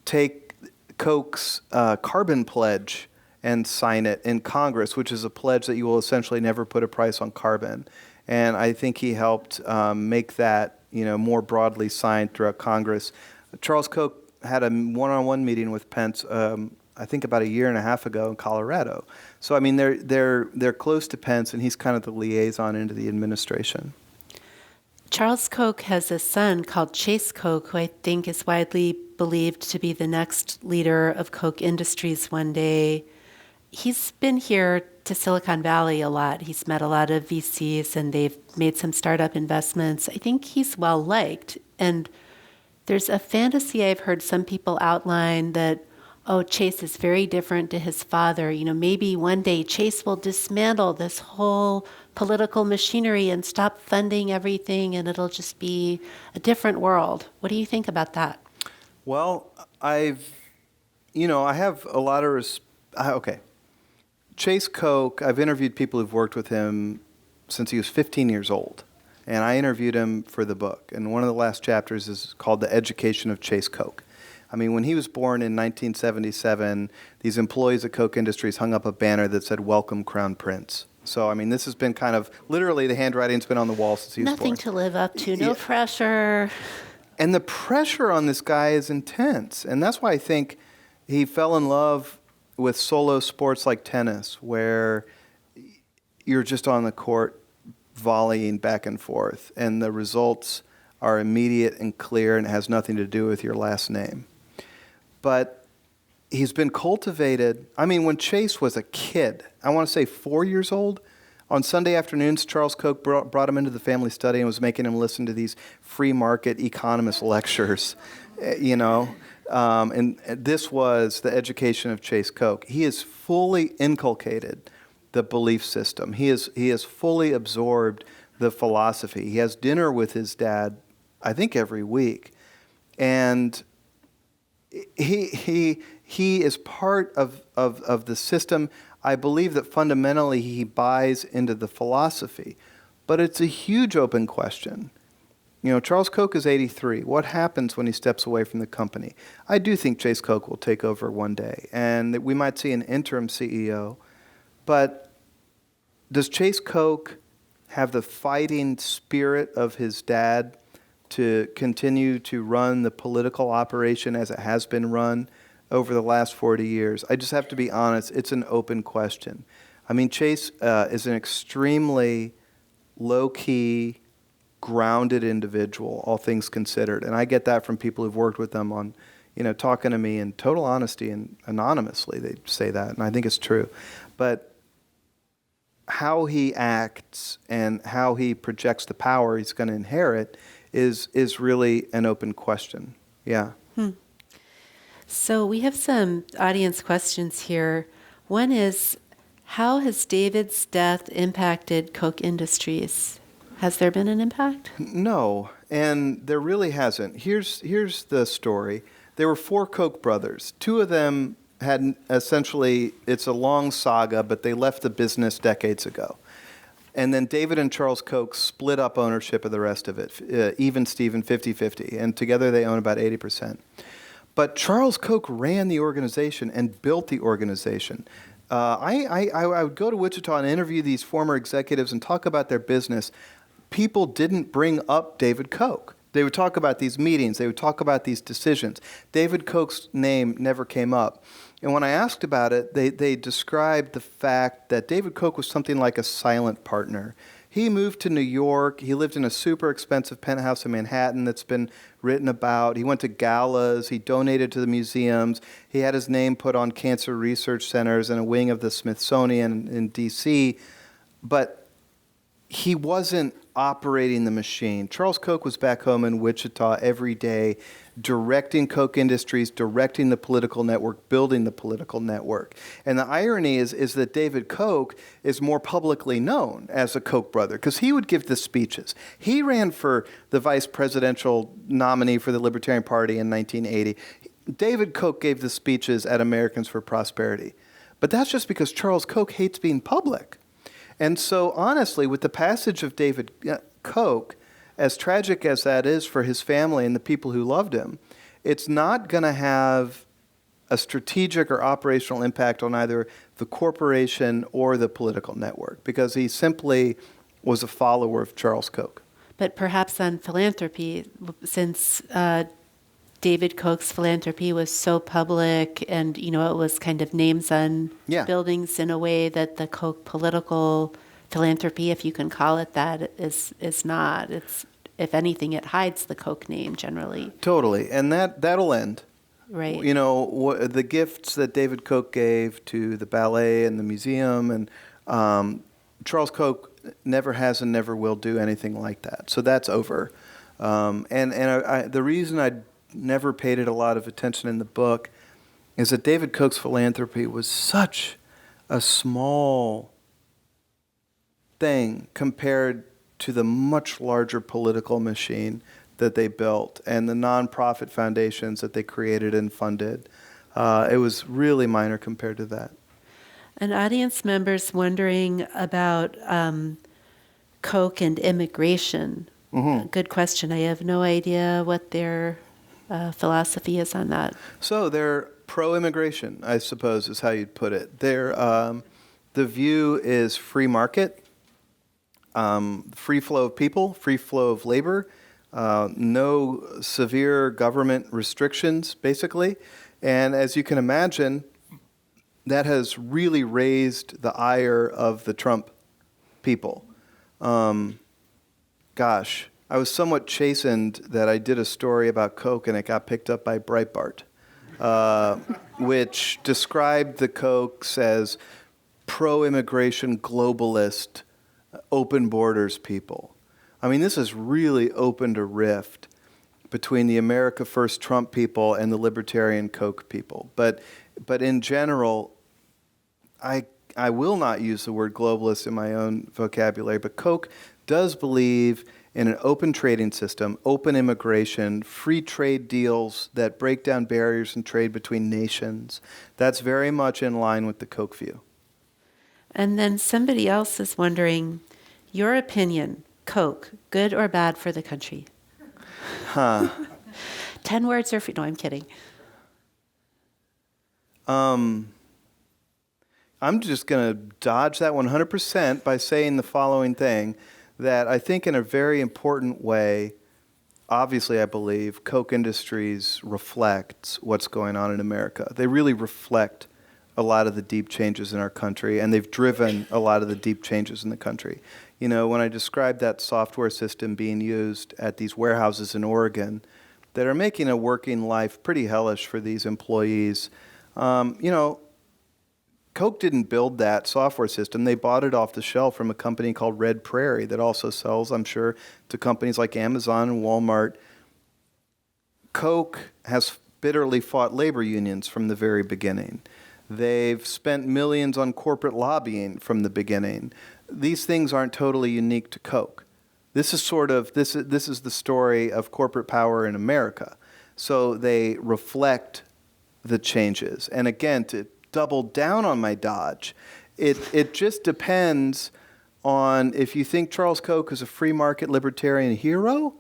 [SPEAKER 2] take Koch's carbon pledge and sign it in Congress, which is a pledge that you will essentially never put a price on carbon. And I think he helped make that, more broadly signed throughout Congress. Charles Koch had a one-on-one meeting with Pence, I think about a year and a half ago in Colorado. So I mean, they're close to Pence, and he's kind of the liaison into the administration.
[SPEAKER 1] Charles Koch has a son called Chase Koch, who I think is widely believed to be the next leader of Koch Industries one day. he's been here to Silicon Valley a lot. He's met a lot of VCs and they've made some startup investments. I think he's well liked. And there's a fantasy I've heard some people outline that, oh, Chase is very different to his father. You know, maybe one day Chase will dismantle this whole political machinery and stop funding everything and it'll just be a different world. What do you think about that?
[SPEAKER 2] Well, I have a lot of okay. Chase Koch, I've interviewed people who've worked with him since he was 15 years old. And I interviewed him for the book. And one of the last chapters is called The Education of Chase Koch. I mean, when he was born in 1977, these employees at Koch Industries hung up a banner that said, "Welcome, Crown Prince." So, I mean, this has been kind of, literally the handwriting's been on the wall since he was born.
[SPEAKER 1] Nothing to live up to, no pressure.
[SPEAKER 2] And the pressure on this guy is intense. And that's why I think he fell in love with solo sports like tennis, where you're just on the court volleying back and forth, and the results are immediate and clear, and it has nothing to do with your last name. But he's been cultivated. I mean, when Chase was a kid, I want to say 4 years old, on Sunday afternoons, Charles Koch brought him into the family study and was making him listen to these free market economist lectures, and this was the education of Chase Koch. He has fully inculcated the belief system. He has fully absorbed the philosophy. He has dinner with his dad, I think, every week. And he is part of the system. I believe that fundamentally he buys into the philosophy. But it's a huge open question. Charles Koch is 83. What happens when he steps away from the company? I do think Chase Koch will take over one day, and that we might see an interim CEO. But does Chase Koch have the fighting spirit of his dad to continue to run the political operation as it has been run over the last 40 years? I just have to be honest, it's an open question. I mean, Chase is an extremely low-key, grounded individual, all things considered. And I get that from people who've worked with them on, talking to me in total honesty and anonymously. They say that, and I think it's true. But how he acts and how he projects the power he's going to inherit is really an open question. Yeah.
[SPEAKER 1] So we have some audience questions here. One is, how has David's death impacted Koch Industries? Has there been an impact?
[SPEAKER 2] No, and there really hasn't. Here's the story. There were 4 Koch brothers. 2 of them had essentially, it's a long saga, but they left the business decades ago. And then David and Charles Koch split up ownership of the rest of it, even Steven, 50-50, and together they own about 80%. But Charles Koch ran the organization and built the organization. I would go to Wichita and interview these former executives and talk about their business. People didn't bring up David Koch. They would talk about these meetings. They would talk about these decisions. David Koch's name never came up. And when I asked about it, they described the fact that David Koch was something like a silent partner. He moved to New York. He lived in a super expensive penthouse in Manhattan that's been written about. He went to galas. He donated to the museums. He had his name put on cancer research centers and a wing of the Smithsonian in D.C. But he wasn't operating the machine. Charles Koch was back home in Wichita every day, directing Koch Industries, directing the political network, building the political network. And the irony is that David Koch is more publicly known as a Koch brother because he would give the speeches. He ran for the vice presidential nominee for the Libertarian Party in 1980. David Koch gave the speeches at Americans for Prosperity. But that's just because Charles Koch hates being public. And so, honestly, with the passage of David Koch, as tragic as that is for his family and the people who loved him, it's not going to have a strategic or operational impact on either the corporation or the political network because he simply was a follower of Charles Koch.
[SPEAKER 1] But perhaps on philanthropy, since David Koch's philanthropy was so public and, it was kind of names on buildings in a way that the Koch political philanthropy, if you can call it that, is not. It's, if anything, it hides the Koch name generally.
[SPEAKER 2] Totally. And that'll end.
[SPEAKER 1] Right.
[SPEAKER 2] You know, the gifts that David Koch gave to the ballet and the museum, and Charles Koch never has and never will do anything like that. So that's over. The reason I never paid it a lot of attention in the book is that David Koch's philanthropy was such a small thing compared to the much larger political machine that they built and the nonprofit foundations that they created and funded. It was really minor compared to that.
[SPEAKER 1] An audience member's wondering about Koch and immigration.
[SPEAKER 2] Mm-hmm.
[SPEAKER 1] Good question. I have no idea what their philosophy is on that.
[SPEAKER 2] So they're pro-immigration, I suppose, is how you'd put it. The view is free market, free flow of people, free flow of labor, no severe government restrictions, basically. And as you can imagine, that has really raised the ire of the Trump people. Gosh, I was somewhat chastened that I did a story about Koch and it got picked up by Breitbart, which described the Kochs as pro-immigration, globalist, open borders people. I mean, this has really opened a rift between the America First Trump people and the libertarian Koch people. But in general, I will not use the word globalist in my own vocabulary, but Koch does believe in an open trading system, open immigration, free trade deals that break down barriers in trade between nations. That's very much in line with the Koch view.
[SPEAKER 1] And then somebody else is wondering, your opinion, Koch, good or bad for the country? 10 words or few? No, I'm kidding.
[SPEAKER 2] I'm just going to dodge that 100% by saying the following thing, that I think in a very important way, obviously I believe, Koch Industries reflects what's going on in America. They really reflect a lot of the deep changes in our country, and they've driven a lot of the deep changes in the country. You know, when I described that software system being used at these warehouses in Oregon that are making a working life pretty hellish for these employees, you know, Koch didn't build that software system. They bought it off the shelf from a company called Red Prairie that also sells, I'm sure, to companies like Amazon and Walmart. Koch has bitterly fought labor unions from the very beginning. They've spent millions on corporate lobbying from the beginning. These things aren't totally unique to Koch. This is the story of corporate power in America. So they reflect the changes. And again, to double down on my dodge, it just depends on if you think Charles Koch is a free market libertarian hero,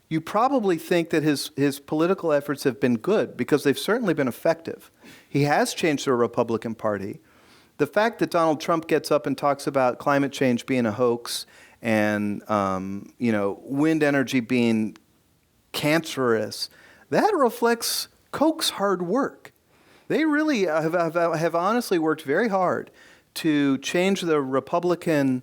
[SPEAKER 2] you probably think that his political efforts have been good because they've certainly been effective. He has changed the Republican Party. The fact that Donald Trump gets up and talks about climate change being a hoax and wind energy being cancerous, that reflects Koch's hard work. They really have honestly worked very hard to change the Republican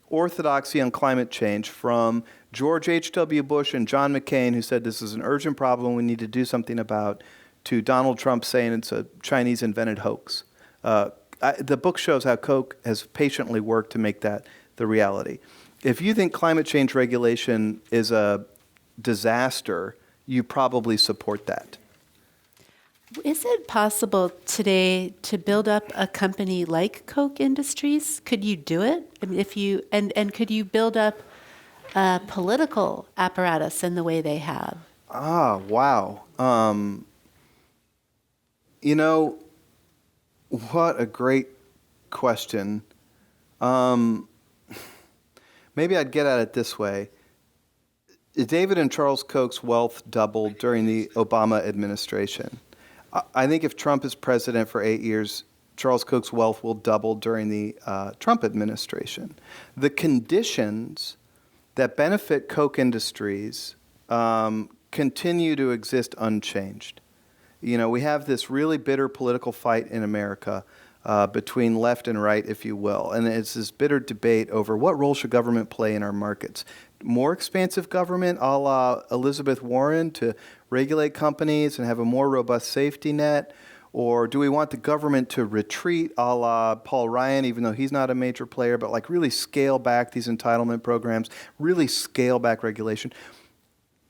[SPEAKER 2] orthodoxy on climate change from George H.W. Bush and John McCain, who said this is an urgent problem we need to do something about, to Donald Trump saying it's a Chinese-invented hoax. The book shows how Koch has patiently worked to make that the reality. If you think climate change regulation is a disaster, you probably support that.
[SPEAKER 1] Is it possible today to build up a company like Koch Industries? Could you do it? I mean, if you and could you build up a political apparatus in the way they have?
[SPEAKER 2] Ah, wow. What a great question. Maybe I'd get at it this way. David and Charles Koch's wealth doubled during the Obama administration. I think if Trump is president for 8 years, Charles Koch's wealth will double during the Trump administration. The conditions that benefit Koch Industries continue to exist unchanged. You know, we have this really bitter political fight in America between left and right, if you will, and it's this bitter debate over what role should government play in our markets. more expansive government, a la Elizabeth Warren, to regulate companies and have a more robust safety net? Or do we want the government to retreat, a la Paul Ryan, even though he's not a major player, but like really scale back these entitlement programs, really scale back regulation?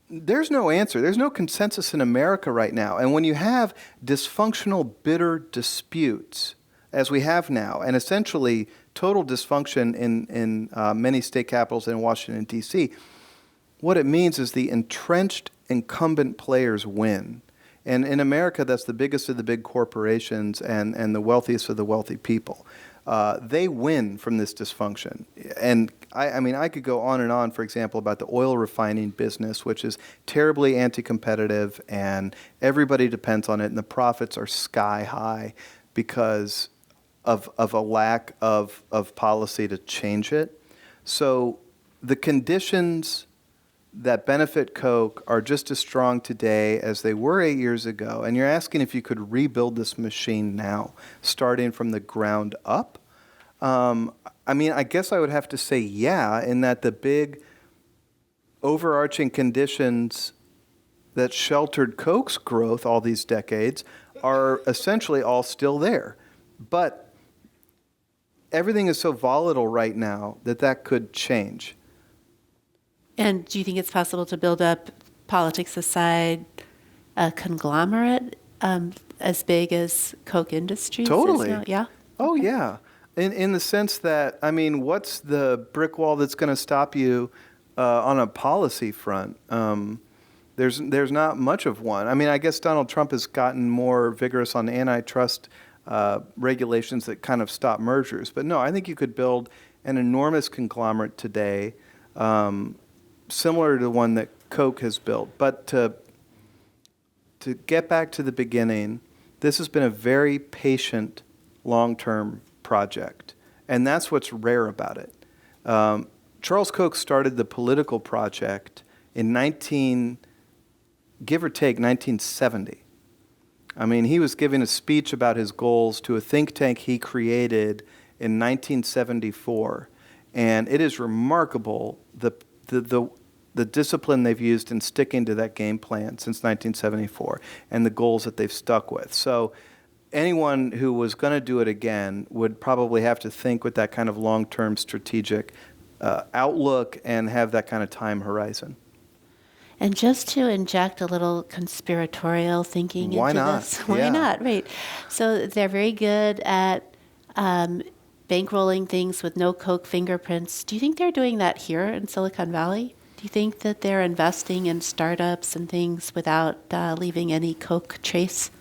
[SPEAKER 2] There's no answer. There's no consensus in America right now. And when you have dysfunctional, bitter disputes, as we have now, and essentially total dysfunction in many state capitals and Washington, D.C., what it means is the entrenched incumbent players win. And in America, that's the biggest of the big corporations and the wealthiest of the wealthy people. They win from this dysfunction. And I mean, I could go on and on, for example, about the oil refining business, which is terribly anti-competitive, and everybody depends on it, and the profits are sky high because of a lack of policy to change it. So the conditions that benefit Koch are just as strong today as they were 8 years ago. And you're asking if you could rebuild this machine now, starting from the ground up. I mean, I guess I would have to say yeah, in that the big overarching conditions that sheltered Koch's growth all these decades are essentially all still there. But everything is so volatile right now that could change.
[SPEAKER 1] And do you think it's possible to build up, politics aside, a conglomerate as big as Koch Industries
[SPEAKER 2] Totally.
[SPEAKER 1] is now? Yeah?
[SPEAKER 2] Oh, yeah. In the sense that, I mean, what's the brick wall that's going to stop you on a policy front? There's not much of one. I mean, I guess Donald Trump has gotten more vigorous on antitrust regulations that kind of stop mergers. But no, I think you could build an enormous conglomerate today, similar to the one that Koch has built. But to get back to the beginning, this has been a very patient, long-term project. And that's what's rare about it. Charles Koch started the political project in give or take 1970. I mean, he was giving a speech about his goals to a think tank he created in 1974. And it is remarkable the discipline they've used in sticking to that game plan since 1974 and the goals that they've stuck with. So anyone who was going to do it again would probably have to think with that kind of long-term strategic outlook and have that kind of time horizon.
[SPEAKER 1] And just to inject a little conspiratorial thinking
[SPEAKER 2] Why
[SPEAKER 1] into
[SPEAKER 2] not?
[SPEAKER 1] this. Why
[SPEAKER 2] Yeah.
[SPEAKER 1] not? Right. So they're very good at bankrolling things with no Koch fingerprints. Do you think they're doing that here in Silicon Valley? Do you think that they're investing in startups and things without leaving any Koch trace?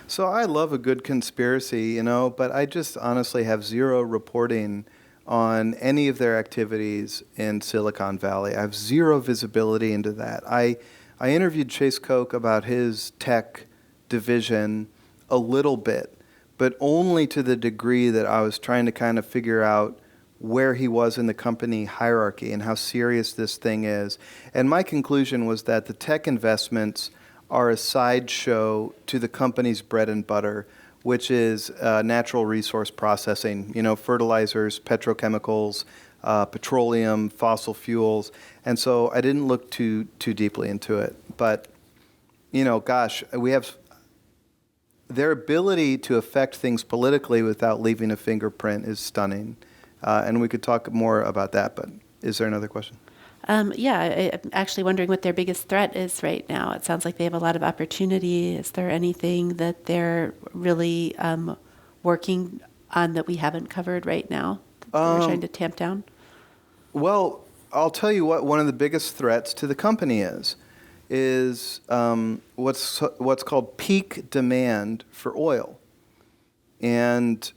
[SPEAKER 2] So I love a good conspiracy, but I just honestly have zero reporting on any of their activities in Silicon Valley. I have zero visibility into that. I interviewed Chase Koch about his tech division a little bit, but only to the degree that I was trying to kind of figure out where he was in the company hierarchy and how serious this thing is. And my conclusion was that the tech investments are a sideshow to the company's bread and butter, which is natural resource processing, fertilizers, petrochemicals, petroleum, fossil fuels. And so I didn't look too deeply into it. But, we have their ability to affect things politically without leaving a fingerprint is stunning. And we could talk more about that, but is there another question?
[SPEAKER 1] I'm actually wondering what their biggest threat is right now. It sounds like they have a lot of opportunity. Is there anything that they're really working on that we haven't covered right now that they're trying to tamp down?
[SPEAKER 2] Well, I'll tell you what one of the biggest threats to the company is what's called peak demand for oil. And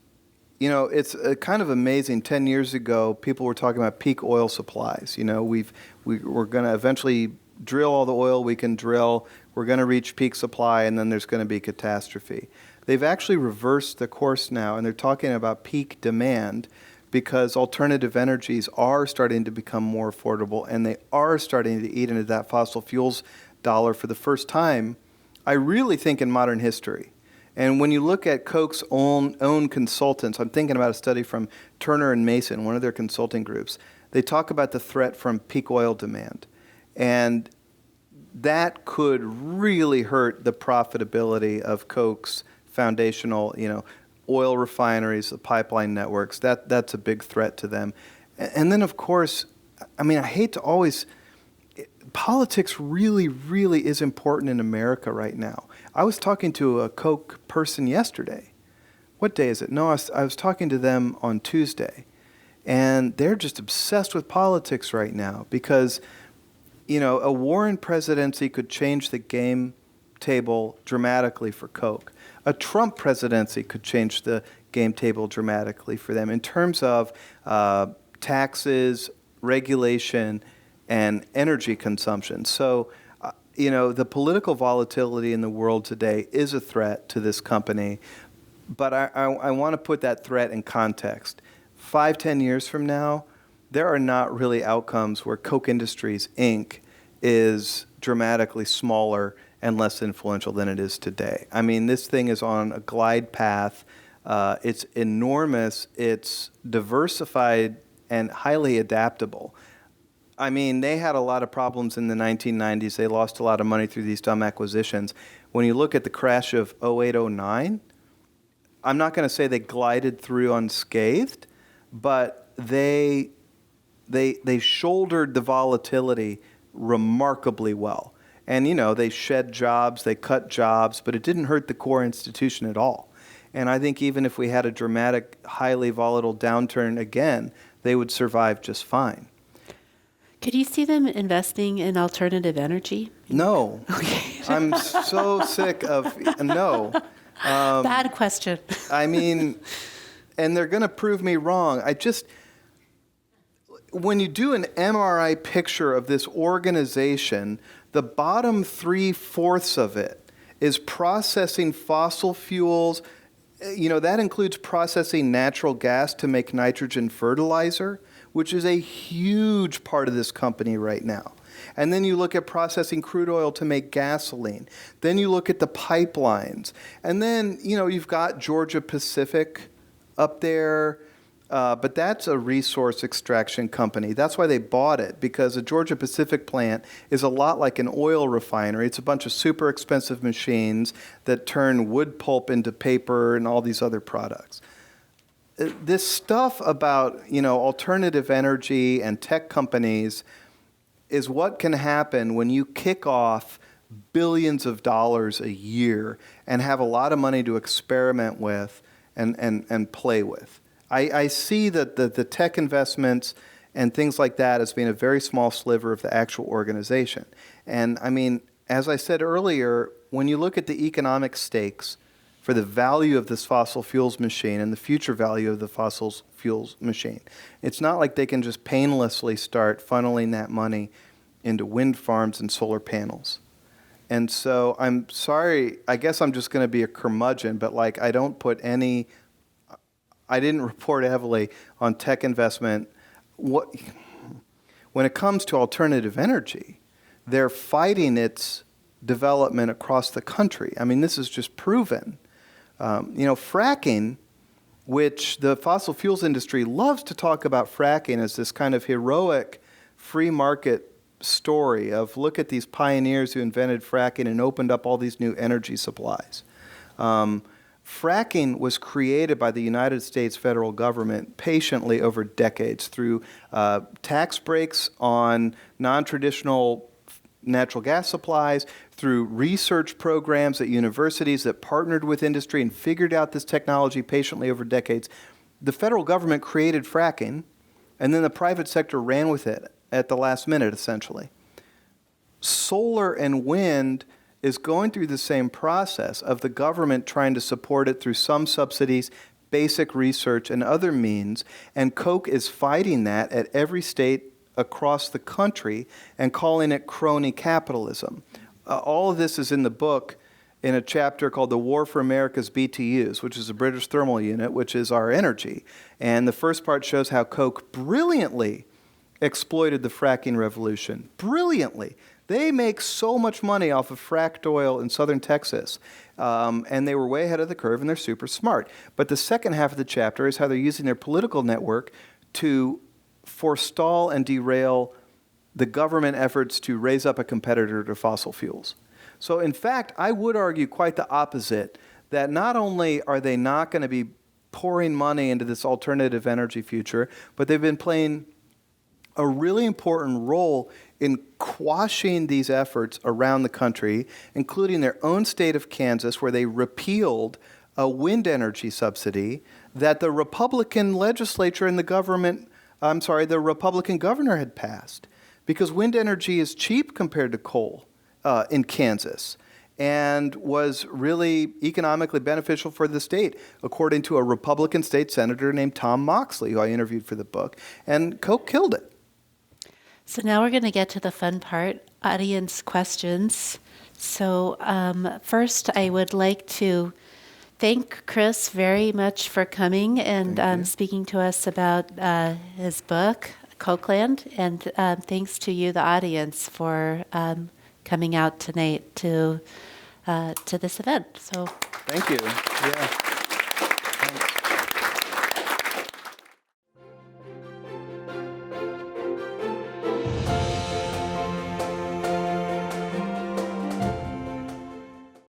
[SPEAKER 2] it's kind of amazing. 10 years ago, people were talking about peak oil supplies. We're going to eventually drill all the oil we can drill. We're going to reach peak supply, and then there's going to be catastrophe. They've actually reversed the course now, and they're talking about peak demand because alternative energies are starting to become more affordable, and they are starting to eat into that fossil fuels dollar for the first time, I really think, in modern history. And when you look at Koch's own consultants, I'm thinking about a study from Turner and Mason, one of their consulting groups. they talk about the threat from peak oil demand. And that could really hurt the profitability of Koch's foundational, oil refineries, the pipeline networks. That's a big threat to them. And then, of course, I hate to always, politics really, really is important in America right now. I was talking to a Koch person yesterday. What day is it? No, I was talking to them on Tuesday. And they're just obsessed with politics right now because a Warren presidency could change the game table dramatically for Koch. A Trump presidency could change the game table dramatically for them in terms of taxes, regulation, and energy consumption. So, the political volatility in the world today is a threat to this company, but I want to put that threat in context. 5-10 years from now, there are not really outcomes where Koch Industries, Inc. is dramatically smaller and less influential than it is today. This thing is on a glide path. It's enormous. It's diversified and highly adaptable. They had a lot of problems in the 1990s. They lost a lot of money through these dumb acquisitions. When you look at the crash of 08-09, I'm not going to say they glided through unscathed, but they shouldered the volatility remarkably well. And, they shed jobs, they cut jobs, but it didn't hurt the core institution at all. And I think even if we had a dramatic, highly volatile downturn again, they would survive just fine.
[SPEAKER 1] Could you see them investing in alternative energy?
[SPEAKER 2] No.
[SPEAKER 1] Okay.
[SPEAKER 2] I'm so sick of, no.
[SPEAKER 1] Bad question.
[SPEAKER 2] And they're going to prove me wrong. When you do an MRI picture of this organization, the bottom 3/4 of it is processing fossil fuels. That includes processing natural gas to make nitrogen fertilizer, which is a huge part of this company right now. And then you look at processing crude oil to make gasoline. Then you look at the pipelines. And then, you've got Georgia Pacific up there. But that's a resource extraction company. That's why they bought it, because a Georgia Pacific plant is a lot like an oil refinery. It's a bunch of super expensive machines that turn wood pulp into paper and all these other products. This stuff about, alternative energy and tech companies is what can happen when you kick off billions of dollars a year and have a lot of money to experiment with and play with. I see that the tech investments and things like that as being a very small sliver of the actual organization. And as I said earlier, when you look at the economic stakes for the value of this fossil fuels machine and the future value of the fossil fuels machine, it's not like they can just painlessly start funneling that money into wind farms and solar panels. And so I'm sorry, I guess I'm just going to be a curmudgeon, but I didn't report heavily on tech investment. When it comes to alternative energy, they're fighting its development across the country. This is just proven. Fracking, which the fossil fuels industry loves to talk about fracking as this kind of heroic free market story of look at these pioneers who invented fracking and opened up all these new energy supplies. Fracking was created by the United States federal government patiently over decades through tax breaks on non-traditional natural gas supplies, through research programs at universities that partnered with industry and figured out this technology patiently over decades. The federal government created fracking, and then the private sector ran with it at the last minute, essentially. Solar and wind is going through the same process of the government trying to support it through some subsidies, basic research, and other means, and Koch is fighting that at every state across the country and calling it crony capitalism. All of this is in the book in a chapter called The War for America's BTUs, which is a British thermal unit, which is our energy. And the first part shows how Koch brilliantly exploited the fracking revolution. Brilliantly. They make so much money off of fracked oil in southern Texas, and they were way ahead of the curve, and they're super smart. But the second half of the chapter is how they're using their political network to forestall and derail the government efforts to raise up a competitor to fossil fuels. So in fact, I would argue quite the opposite, that not only are they not going to be pouring money into this alternative energy future, but they've been playing a really important role in quashing these efforts around the country, including their own state of Kansas, where they repealed a wind energy subsidy that the Republican legislature and the Republican governor had passed, because wind energy is cheap compared to coal in Kansas and was really economically beneficial for the state, according to a Republican state senator named Tom Moxley, who I interviewed for the book. And Koch killed it.
[SPEAKER 1] So now we're going to get to the fun part, audience questions. So first, I would like to thank Chris very much for coming and speaking to us about his book, Kochland, and thanks to you, the audience, for coming out tonight to this event. So
[SPEAKER 2] thank you. Yeah.